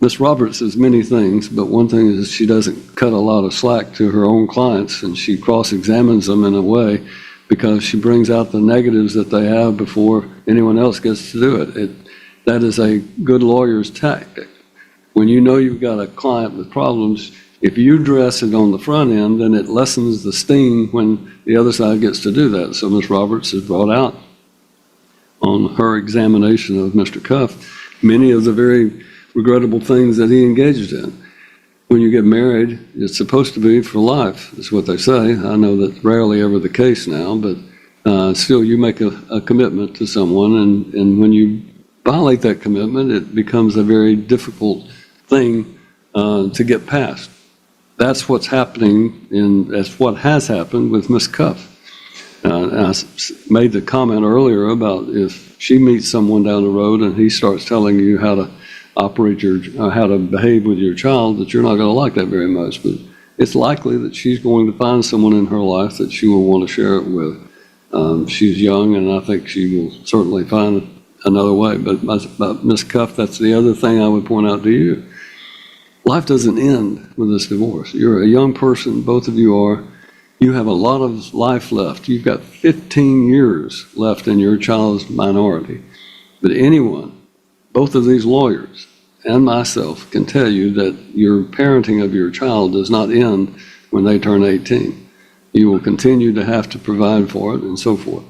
Ms. Roberts says many things, but one thing is she doesn't cut a lot of slack to her own clients, and she cross-examines them in a way because she brings out the negatives that they have before anyone else gets to do it. That is a good lawyer's tactic. When you know you've got a client with problems, if you address it on the front end, then it lessens the sting when the other side gets to do that. So Ms. Roberts has brought out on her examination of Mr. Cuff many of the very regrettable things that he engages in. When you get married, it's supposed to be for life, is what they say. I know that's rarely ever the case now, but still you make a commitment to someone, and when you violate that commitment, it becomes a very difficult thing to get past. That's what's happening, and that's what has happened with Ms. Cuff. I made the comment earlier about if she meets someone down the road and he starts telling you how to operate how to behave with your child, that you're not going to like that very much. But it's likely that she's going to find someone in her life that she will want to share it with. She's young, and I think she will certainly find another way. But Ms. Cuff, that's the other thing I would point out to you. Life doesn't end with this divorce. You're a young person, both of you are. You have a lot of life left. You've got 15 years left in your child's minority. But anyone, both of these lawyers and myself, can tell you that your parenting of your child does not end when they turn 18. You will continue to have to provide for it and so forth.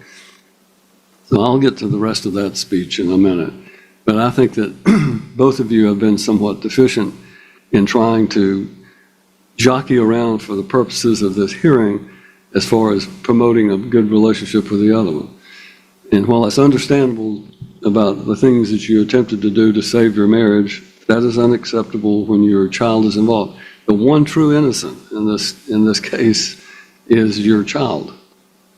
So I'll get to the rest of that speech in a minute. But I think that both of you have been somewhat deficient in trying to jockey around for the purposes of this hearing as far as promoting a good relationship with the other one. And while it's understandable about the things that you attempted to do to save your marriage, that is unacceptable when your child is involved. The one true innocent in this case is your child.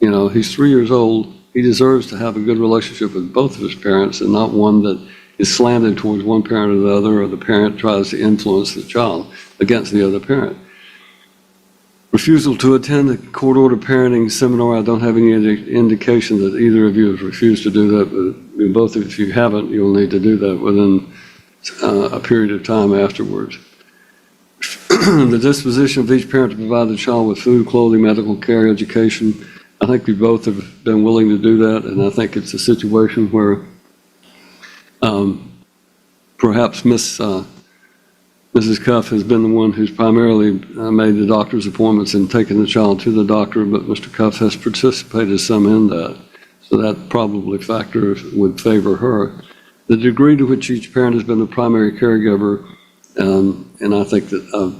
You know, he's 3 years old. He deserves to have a good relationship with both of his parents and not one that is slanted towards one parent or the other, or the parent tries to influence the child against the other parent. Refusal to attend a court-ordered parenting seminar, I don't have any indication that either of you have refused to do that, but both if you haven't, you'll need to do that within a period of time afterwards. The disposition of each parent to provide the child with food, clothing, medical care, education. I think you both have been willing to do that, and I think it's a situation where perhaps Mrs. Cuff has been the one who's primarily made the doctor's appointments and taken the child to the doctor, but Mr. Cuff has participated some in that. So that probably factor would favor her. The degree to which each parent has been the primary caregiver, and I think that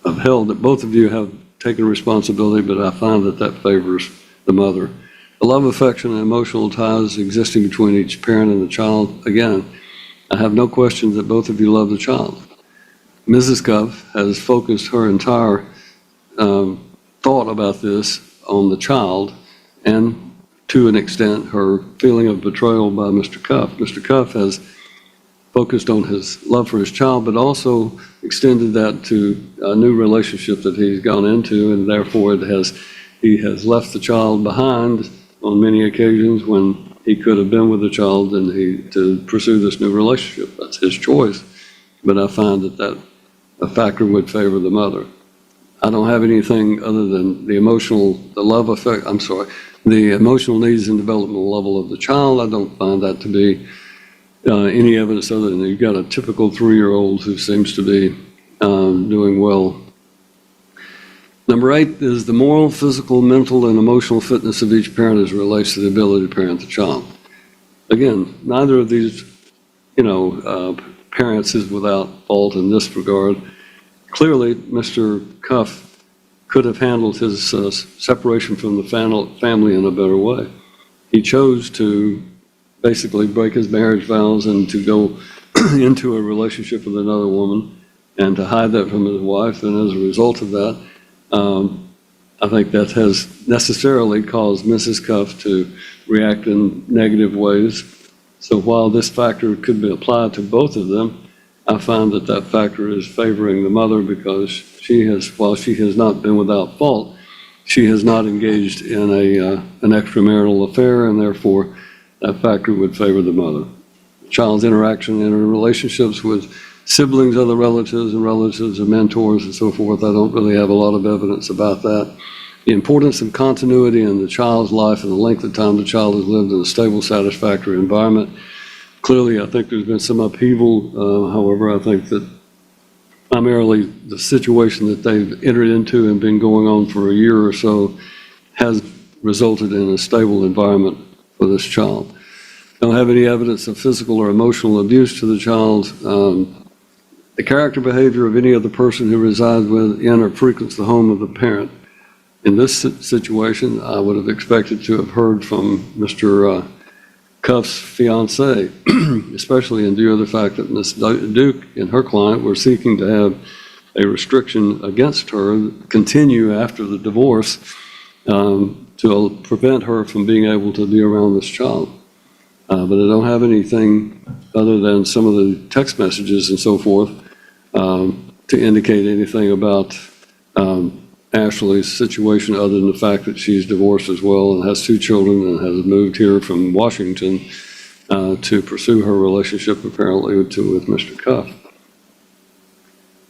I've held that both of you have taken responsibility, but I find that that favors the mother. The love, affection, and emotional ties existing between each parent and the child, again, I have no question that both of you love the child. Mrs. Cuff has focused her entire thought about this on the child and, to an extent, her feeling of betrayal by Mr. Cuff. Mr. Cuff has focused on his love for his child, but also extended that to a new relationship that he's gone into, and therefore he has left the child behind on many occasions when he could have been with the child and to pursue this new relationship. That's his choice. But I find that a factor would favor the mother. I don't have anything other than the emotional needs and developmental level of the child. I don't find that to be any evidence other than you've got a typical 3-year-old who seems to be doing well. Number 8 is the moral, physical, mental, and emotional fitness of each parent as it relates to the ability to parent the child. Again, neither of these, parents is without fault in this regard. Clearly, Mr. Cuff could have handled his separation from the family in a better way. He chose to basically break his marriage vows and to go into a relationship with another woman and to hide that from his wife, and as a result of that, I think that has necessarily caused Mrs. Cuff to react in negative ways. So while this factor could be applied to both of them, I find that factor is favoring the mother because while she has not been without fault, she has not engaged in an extramarital affair, and therefore that factor would favor the mother. The child's interaction in her relationships with siblings, other relatives and mentors and so forth, I don't really have a lot of evidence about that. The importance of continuity in the child's life and the length of time the child has lived in a stable, satisfactory environment. Clearly, I think there's been some upheaval. However, I think that primarily the situation that they've entered into and been going on for a year or so has resulted in a stable environment for this child. I don't have any evidence of physical or emotional abuse to the child. The character behavior of any other person who resides within or frequents the home of the parent. In this situation, I would have expected to have heard from Mr. Cuff's fiancée, especially in view of the fact that Ms. Duke and her client were seeking to have a restriction against her continue after the divorce to prevent her from being able to be around this child. But I don't have anything other than some of the text messages and so forth to indicate anything about Ashley's situation other than the fact that she's divorced as well and has 2 children and has moved here from Washington to pursue her relationship apparently with Mr. Cuff.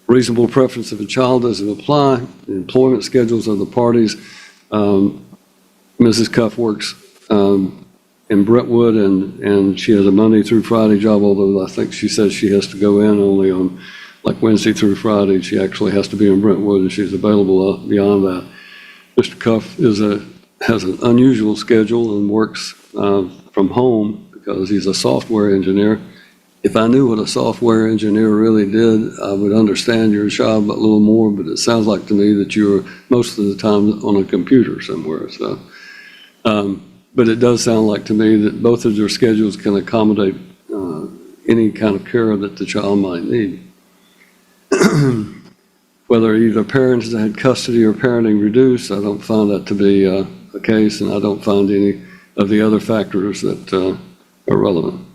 Reasonable preference of a child doesn't apply. The employment schedules of the parties. Mrs. Cuff works in in Brentwood, and she has a Monday through Friday job, although I think she says she has to go in only on like Wednesday through Friday. She actually has to be in Brentwood, and she's available beyond that. Mr. Cuff has an unusual schedule and works from home because he's a software engineer. If I knew what a software engineer really did, I would understand your job a little more, but it sounds like to me that you're most of the time on a computer somewhere. So, but it does sound like to me that both of their schedules can accommodate any kind of care that the child might need. Whether either parents had custody or parenting reduced, I don't find that to be a case, and I don't find any of the other factors that are relevant.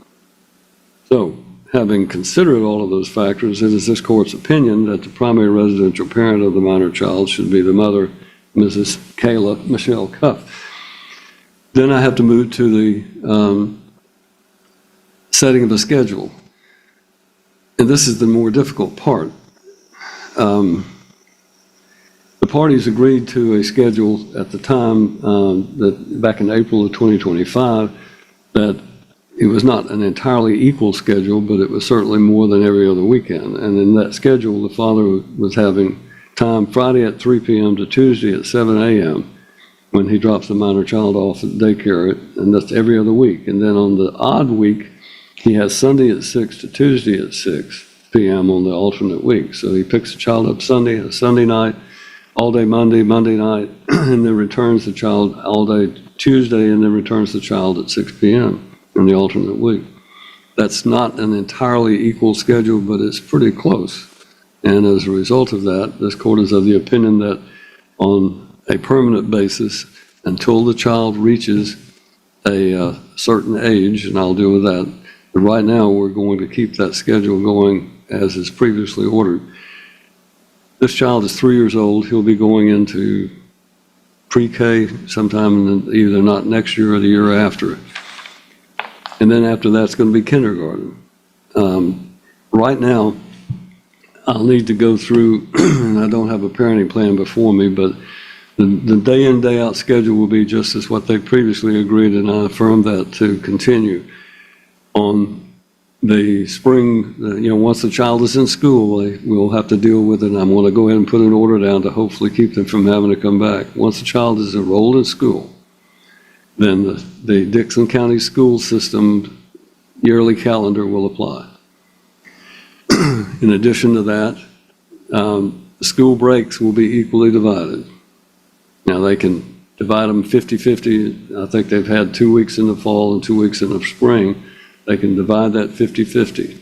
So, having considered all of those factors, it is this court's opinion that the primary residential parent of the minor child should be the mother, Mrs. Kayla Michelle Cuff. Then I have to move to the setting of the schedule. And this is the more difficult part. The parties agreed to a schedule at the time that back in April of 2025 that it was not an entirely equal schedule, but it was certainly more than every other weekend. And in that schedule, the father was having time Friday at 3 p.m. to Tuesday at 7 a.m. when he drops the minor child off at daycare, and that's every other week. And then on the odd week, he has Sunday at 6 to Tuesday at 6 p.m. on the alternate week. So he picks the child up Sunday night, all day Monday night, and then returns the child all day Tuesday, and then returns the child at 6 p.m. in the alternate week. That's not an entirely equal schedule, but it's pretty close. And as a result of that, this court is of the opinion that on a permanent basis, until the child reaches a certain age, and I'll deal with that, but right now we're going to keep that schedule going as is previously ordered. This child is 3 years old. He'll be going into pre-K sometime either not next year or the year after. And then after that, it's going to be kindergarten. Right now, I'll need to go through, and I don't have a parenting plan before me, but the day in, day out schedule will be just as what they previously agreed, and I affirm that to continue. On the spring, once the child is in school, we'll have to deal with it, and I'm going to go ahead and put an order down to hopefully keep them from having to come back. Once the child is enrolled in school, then the Dixon County school system yearly calendar will apply. In addition to that, the school breaks will be equally divided. Now, they can divide them 50-50. I think they've had 2 weeks in the fall and 2 weeks in the spring. They can divide that 50-50.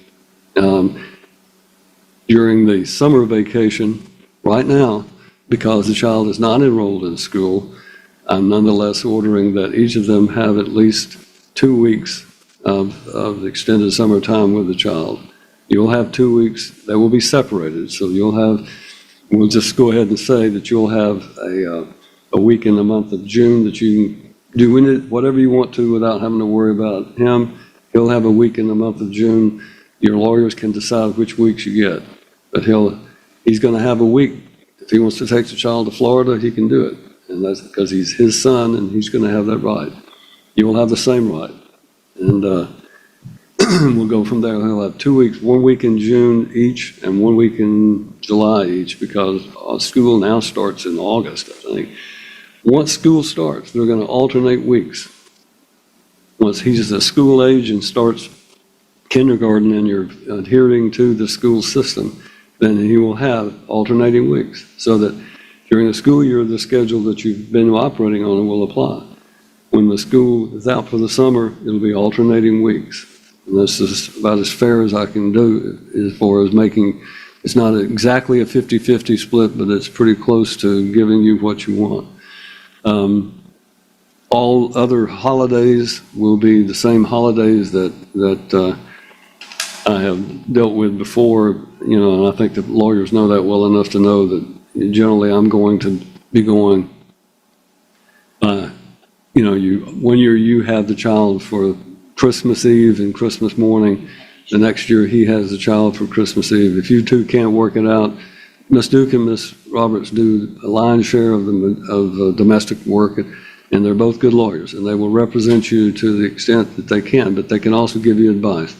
During the summer vacation, right now, because the child is not enrolled in school, I'm nonetheless ordering that each of them have at least 2 weeks of extended summer time with the child. You'll have 2 weeks, they will be separated, so we'll just go ahead and say that you'll have a week in the month of June that you can do whatever you want to without having to worry about him. He'll have a week in the month of June. Your lawyers can decide which weeks you get, but he's going to have a week. If he wants to take the child to Florida, he can do it. And that's because he's his son, and he's going to have that right. You will have the same right. And we'll go from there. He'll have 2 weeks, 1 week in June each, and 1 week in July each, because school now starts in August, I think. Once school starts, they're going to alternate weeks. Once he's at school age and starts kindergarten and you're adhering to the school system, then he will have alternating weeks, so that during the school year, the schedule that you've been operating on will apply. When the school is out for the summer, it'll be alternating weeks. And this is about as fair as I can do as far as making, it's not exactly a 50-50 split, but it's pretty close to giving you what you want. All other holidays will be the same holidays that I have dealt with before, and I think the lawyers know that well enough to know that generally I'm going to be going, one year you have the child for Christmas Eve and Christmas morning, the next year he has the child for Christmas Eve. If you two can't work it out, Ms. Duke and Ms. Roberts do a lion's share of domestic work, and they're both good lawyers, and they will represent you to the extent that they can, but they can also give you advice.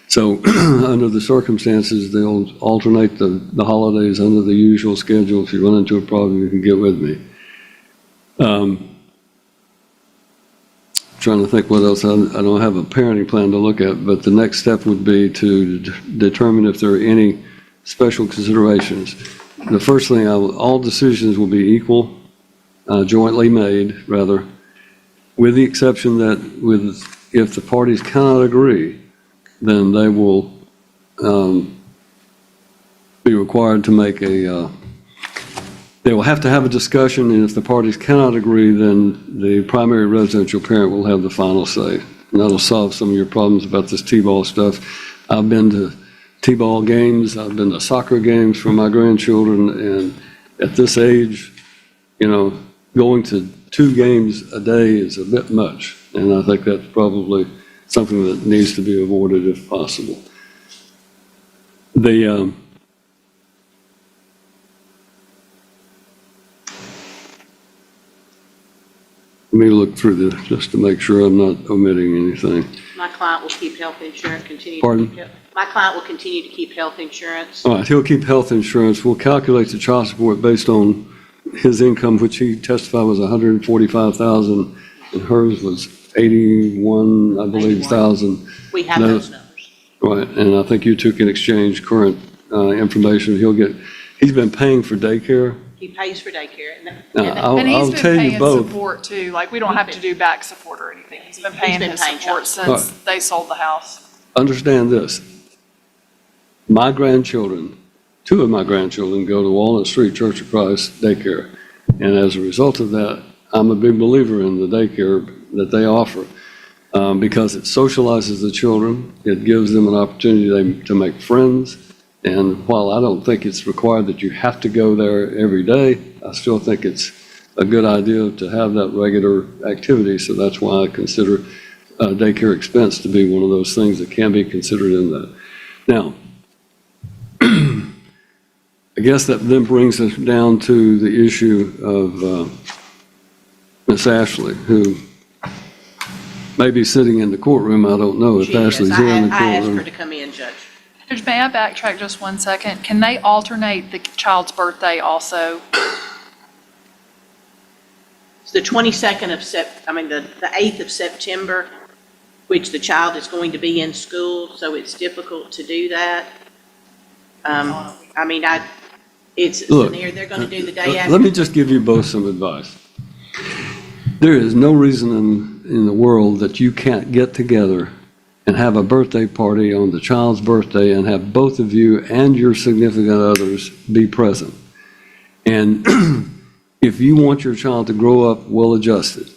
So under the circumstances, they'll alternate the holidays under the usual schedule. If you run into a problem, you can get with me. Trying to think what else. I don't have a parenting plan to look at, but the next step would be to determine if there are any special considerations. The first thing, all decisions will be equal, jointly made, rather, with the exception that if the parties cannot agree, then they will be required to make they will have to have a discussion, and if the parties cannot agree, then the primary residential parent will have the final say. And that'll solve some of your problems about this T-ball stuff. I've been to T-ball games, I've been to soccer games for my grandchildren, and at this age, going to 2 games a day is a bit much, and I think that's probably something that needs to be avoided if possible. Let me look through this just to make sure I'm not omitting anything. My client will keep health insurance, Pardon? My client will continue to keep health insurance. All right, he'll keep health insurance. We'll calculate the child support based on his income, which he testified was $145,000, and hers was 81, I believe, thousand. We have those numbers. Right, and I think you two can exchange current information. He's been paying for daycare. He pays for daycare. And he's I'll been tell you paying both. support too, like, we don't have to do back support or anything. He's been paying his support child since they sold the house. Understand this. My grandchildren, 2 of my grandchildren go to Walnut Street Church of Christ daycare. And as a result of that, I'm a big believer in the daycare that they offer because it socializes the children. It gives them an opportunity to make friends. And while I don't think it's required that you have to go there every day, I still think it's a good idea to have that regular activity. So that's why I consider daycare expense to be one of those things that can be considered in that. Now, I guess that then brings us down to the issue of Miss Ashley, who may be sitting in the courtroom. I don't know if She is. Ashley's here in the I asked courtroom. her to come in, Judge. Judge, may I backtrack just 1 second? Can they alternate the child's birthday also? It's the 22nd of the 8th of September, which the child is going to be in school, so it's difficult to do that. Look, they're going to do the day after. let me just give you both some advice. There is no reason in the world that you can't get together and have a birthday party on the child's birthday and have both of you and your significant others be present. And if you want your child to grow up well-adjusted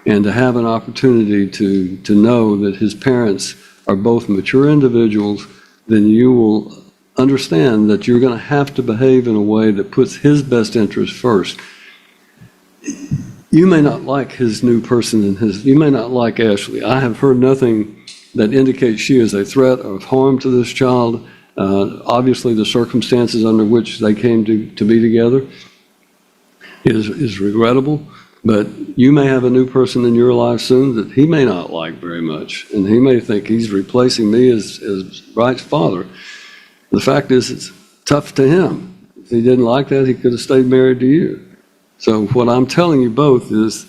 and to have an opportunity to know that his parents are both mature individuals, then you will understand that you're going to have to behave in a way that puts his best interest first. You may not like his new person you may not like Ashley. I have heard nothing that indicates she is a threat of harm to this child. Obviously, the circumstances under which they came to be together is regrettable, but you may have a new person in your life soon that he may not like very much, and he may think he's replacing me as Wright's father. The fact is, it's tough to him. If he didn't like that, he could have stayed married to you. So what I'm telling you both is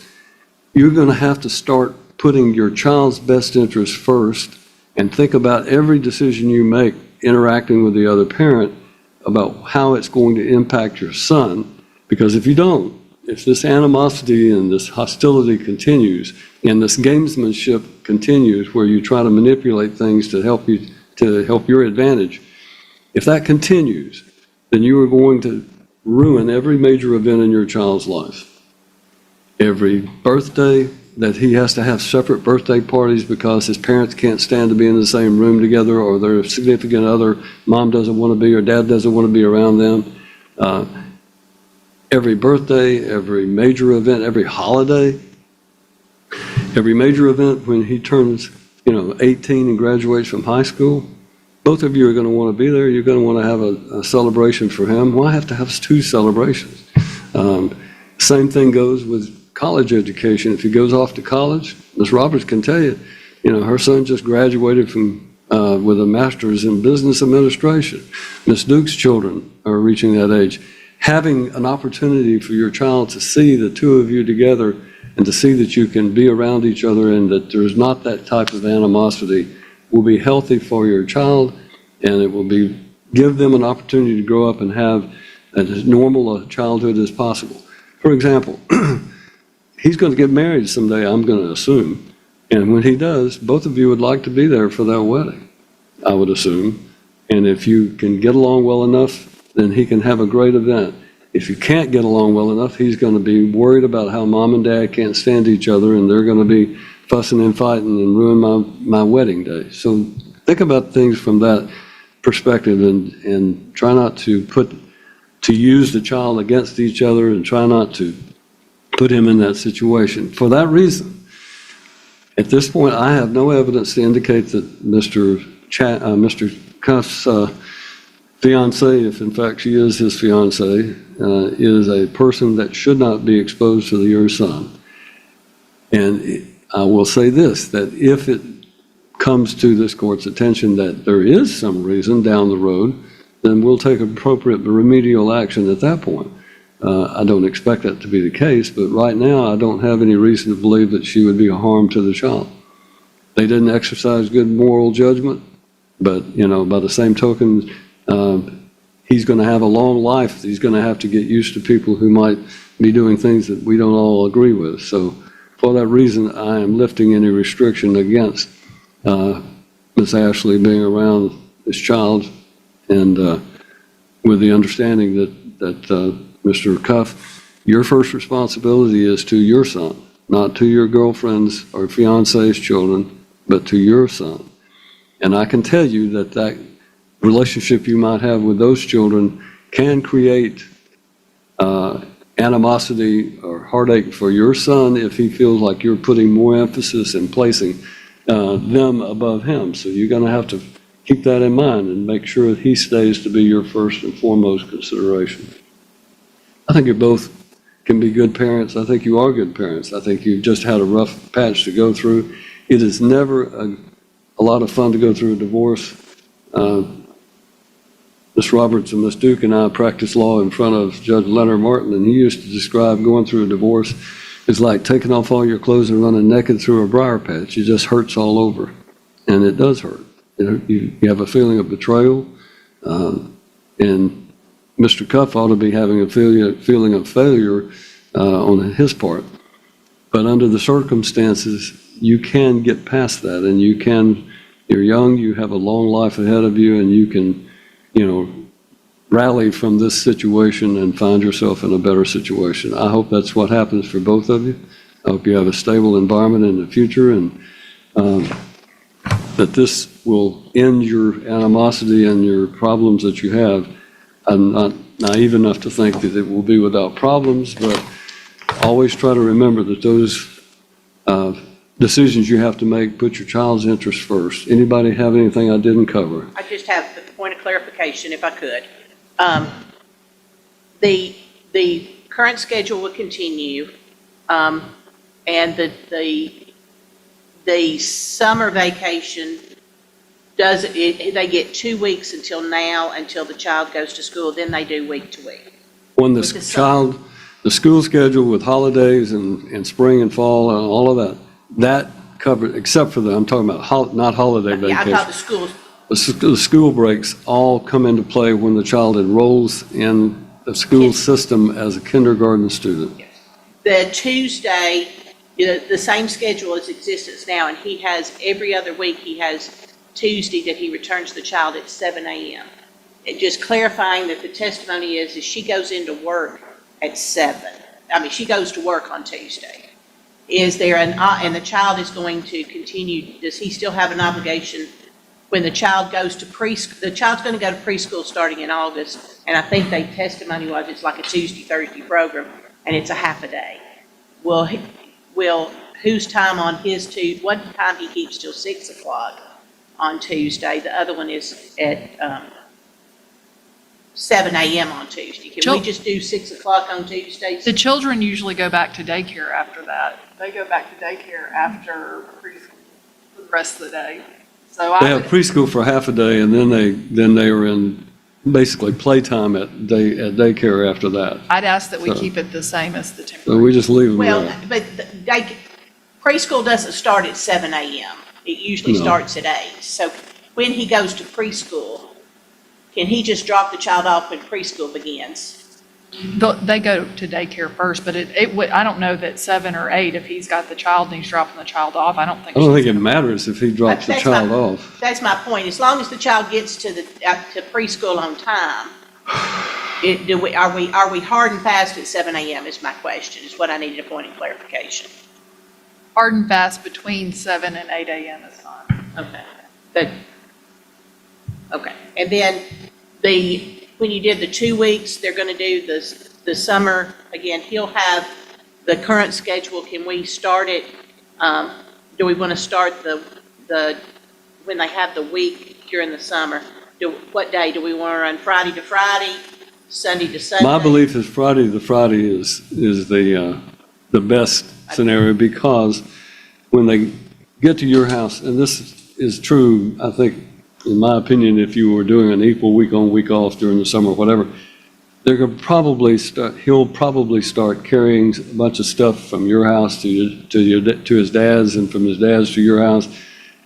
you're going to have to start putting your child's best interest first and think about every decision you make interacting with the other parent about how it's going to impact your son. Because if you don't, if this animosity and this hostility continues and this gamesmanship continues where you try to manipulate things to help your advantage, if that continues, then you are going to ruin every major event in your child's life. Every birthday that he has to have separate birthday parties because his parents can't stand to be in the same room together, or their significant other, mom doesn't want to be or dad doesn't want to be around them. Every birthday, every major event, every holiday, every major event when he turns 18 and graduates from high school, both of you are going to want to be there. You're going to want to have a celebration for him. Well, I have to have 2 celebrations. Same thing goes with college education. If he goes off to college, Ms. Roberts can tell you, her son just graduated from with a master's in business administration. Ms. Duke's children are reaching that age. Having an opportunity for your child to see the two of you together and to see that you can be around each other and that there's not that type of animosity will be healthy for your child, and it will give them an opportunity to grow up and have as normal a childhood as possible. For example, he's going to get married someday, I'm going to assume. And when he does, both of you would like to be there for that wedding, I would assume. And if you can get along well enough, then he can have a great event. If you can't get along well enough, he's going to be worried about how mom and dad can't stand each other, and they're going to be fussing and fighting and ruin my wedding day. So think about things from that perspective and try not to use the child against each other, and try not to put him in that situation. For that reason, at this point, I have no evidence to indicate that Mr. Cuff's fiancee, if in fact she is his fiancee, is a person that should not be exposed to your son. And I will say this, that if it comes to this court's attention that there is some reason down the road, then we'll take appropriate remedial action at that point. I don't expect that to be the case, but right now I don't have any reason to believe that she would be a harm to the child. They didn't exercise good moral judgment, but by the same token, he's going to have a long life. He's going to have to get used to people who might be doing things that we don't all agree with. So for that reason, I am lifting any restriction against Ms. Ashley being around this child, and with the understanding that Mr. Cuff, your first responsibility is to your son, not to your girlfriend's or fiance's children, but to your son. And I can tell you that relationship you might have with those children can create animosity or heartache for your son if he feels like you're putting more emphasis and placing them above him. So you're going to have to keep that in mind and make sure that he stays to be your first and foremost consideration. I think you both can be good parents. I think you are good parents. I think you've just had a rough patch to go through. It is never a lot of fun to go through a divorce. Ms. Roberts and Ms. Duke and I practiced law in front of Judge Leonard Martin, and he used to describe going through a divorce is like taking off all your clothes and running naked through a briar patch. It just hurts all over, and it does hurt. You have a feeling of betrayal, and Mr. Cuff ought to be having a feeling of failure on his part. But under the circumstances, you can get past that, and you're young, you have a long life ahead of you, and you can, rally from this situation and find yourself in a better situation. I hope that's what happens for both of you. I hope you have a stable environment in the future, and that this will end your animosity and your problems that you have. I'm not naive enough to think that it will be without problems, but always try to remember that those decisions you have to make, put your child's interest first. Anybody have anything I didn't cover? I just have a point of clarification, if I could. The current schedule will continue, and the summer vacation they get 2 weeks until the child goes to school, then they do week to week. When the school schedule with holidays and spring and fall and all of that covered, except for I'm talking about not holiday vacation. Yeah, I thought the schools. The school breaks all come into play when the child enrolls in the school system as a kindergarten student. Yes. The Tuesday, the same schedule as exists now, and he has every other week, he has Tuesday that he returns the child at 7 a.m. And just clarifying that the testimony is she goes into work at 7. She goes to work on Tuesday. Is there and the child is going to continue, does he still have an obligation when the child goes to preschool? The child's going to go to preschool starting in August, and I think the testimony was it's like a Tuesday, Thursday program, and it's a half a day. Will whose time on his one time he keeps till 6 o'clock on Tuesday, the other one is at 7 a.m. on Tuesday? Can we Chil- just do 6 o'clock on Tuesdays? The children usually go back to daycare after that. They go back to daycare after preschool for the rest of the day. So They I have would, preschool for half a day, and then they are in basically playtime at daycare after that. I'd ask that we So- keep it the same as the So temporary. we just leave them Well, there. but preschool doesn't start at 7 a.m. It usually No. starts at 8. So when he goes to preschool, can he just drop the child off when preschool begins? They go to daycare first, but I don't know that 7 or 8, if he's got the child and he's dropping the child off, I don't think. I don't she's think it gonna- matters if he drops the That's child my- off. That's my point. As long as the child gets to preschool on time, are we hard and fast at 7 a.m. is my question, is what I needed a point of clarification. Hard and fast between 7 and 8 a.m. is fine. Okay. Good. Okay. And then when you did the 2 weeks, they're going to do the summer, again, he'll have the current schedule. Can we start it, do we want to start when they have the week during the summer? What day? Do we want to run Friday to Friday, Sunday to Sunday? My belief is Friday to Friday is the best scenario, because when they get to your house, and this is true, I think, in my opinion, if you were doing an equal week on, week off during the summer, whatever, he'll probably start carrying a bunch of stuff from your house to his dad's, and from his dad's to your house.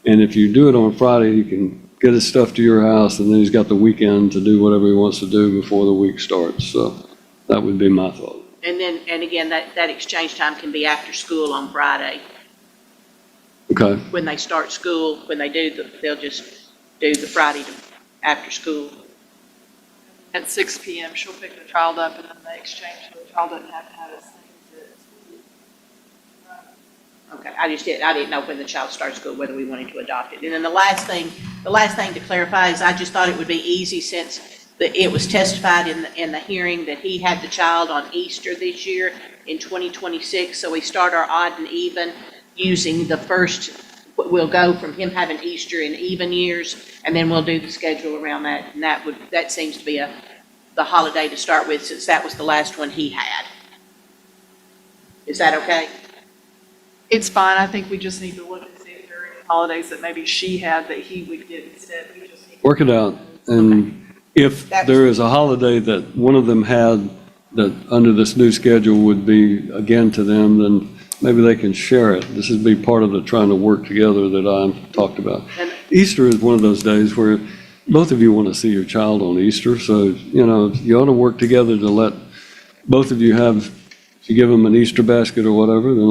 And if you do it on Friday, he can get his stuff to your house, and then he's got the weekend to do whatever he wants to do before the week starts. So that would be my thought. And again, that exchange time can be after school on Friday. Okay. When they start school, when they they'll just do the Friday after school. At 6 p.m., she'll pick the child up and then they exchange, so the child doesn't have to have his things at school. Okay, I didn't know when the child starts school, whether we wanted to adopt it. And then the last thing to clarify is I just thought it would be easy, since it was testified in the hearing that he had the child on Easter this year in 2026. So we start our odd and even using the first, we'll go from him having Easter in even years, and then we'll do the schedule around that. And that seems to be the holiday to start with, since that was the last one he had. Is that okay? It's fine. I think we just need to look and see if there are any holidays that maybe she had that he would get instead. We just need to Work it out. And if there is a holiday that one of them had that under this new schedule would be again to them, then maybe they can share it. This would be part of the trying to work together that I talked about. Easter is one of those days where both of you want to see your child on Easter. So, you ought to work together to let both of you have, if you give them an Easter basket or whatever, then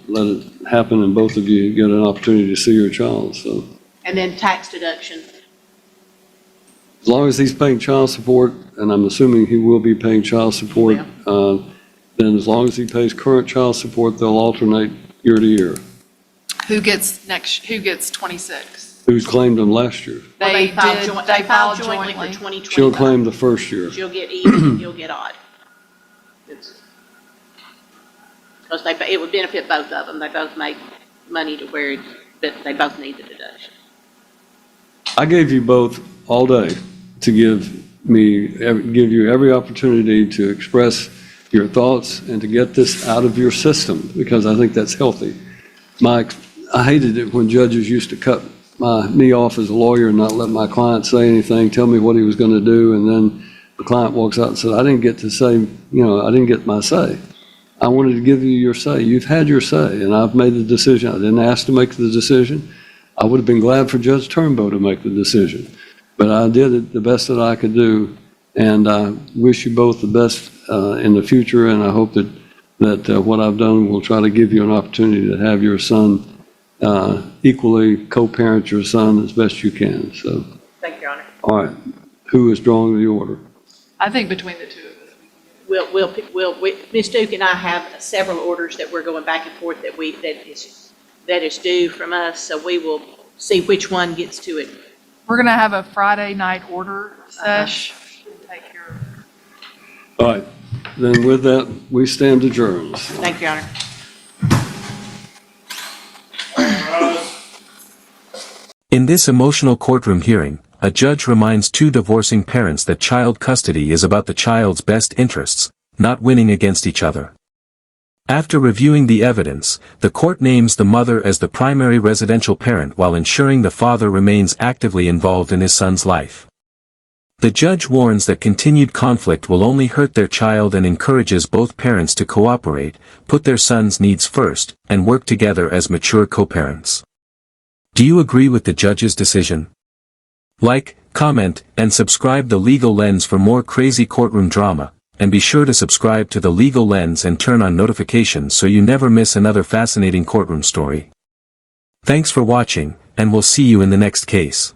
let it happen, and both of you get an opportunity to see your child. So And then tax deduction. as long as he's paying child support, and I'm assuming he will be paying child support, then as long as he pays current child support, they'll alternate year to year. Who gets 26? Who's claimed them last year? Well, They filed did, joint- they filed jointly for jointly. 2025. She'll claim the first year. She'll get even, you'll get odd. Because it would benefit both of them. They both make money to where they both need the deduction. I gave you both all day to give you every opportunity to express your thoughts and to get this out of your system, because I think that's healthy. I hated it when judges used to cut me off as a lawyer and not let my client say anything, tell me what he was going to do, and then the client walks out and says, I didn't get to say, I didn't get my say. I wanted to give you your say. You've had your say, and I've made the decision. I didn't ask to make the decision. I would have been glad for Judge Turnbow to make the decision, but I did it the best that I could do, and I wish you both the best in the future, and I hope that what I've done will try to give you an opportunity to have your son equally co-parent your son as best you can. So, Thank you, Your Honor. all right, who is drawing the order? I think between the two of us. Ms. Duke and I have several orders that we're going back and forth that is due from us, so we will see which one gets to it. We're going to have a Friday night order sesh. Take care of it. All right, then with that, we stand adjourned. Thank you, Your Honor. In this emotional courtroom hearing, a judge reminds two divorcing parents that child custody is about the child's best interests, not winning against each other. After reviewing the evidence, the court names the mother as the primary residential parent while ensuring the father remains actively involved in his son's life. The judge warns that continued conflict will only hurt their child and encourages both parents to cooperate, put their son's needs first, and work together as mature co-parents. Do you agree with the judge's decision? Like, comment, and subscribe to Legal Lens for more crazy courtroom drama, and be sure to subscribe to the Legal Lens and turn on notifications so you never miss another fascinating courtroom story. Thanks for watching, and we'll see you in the next case.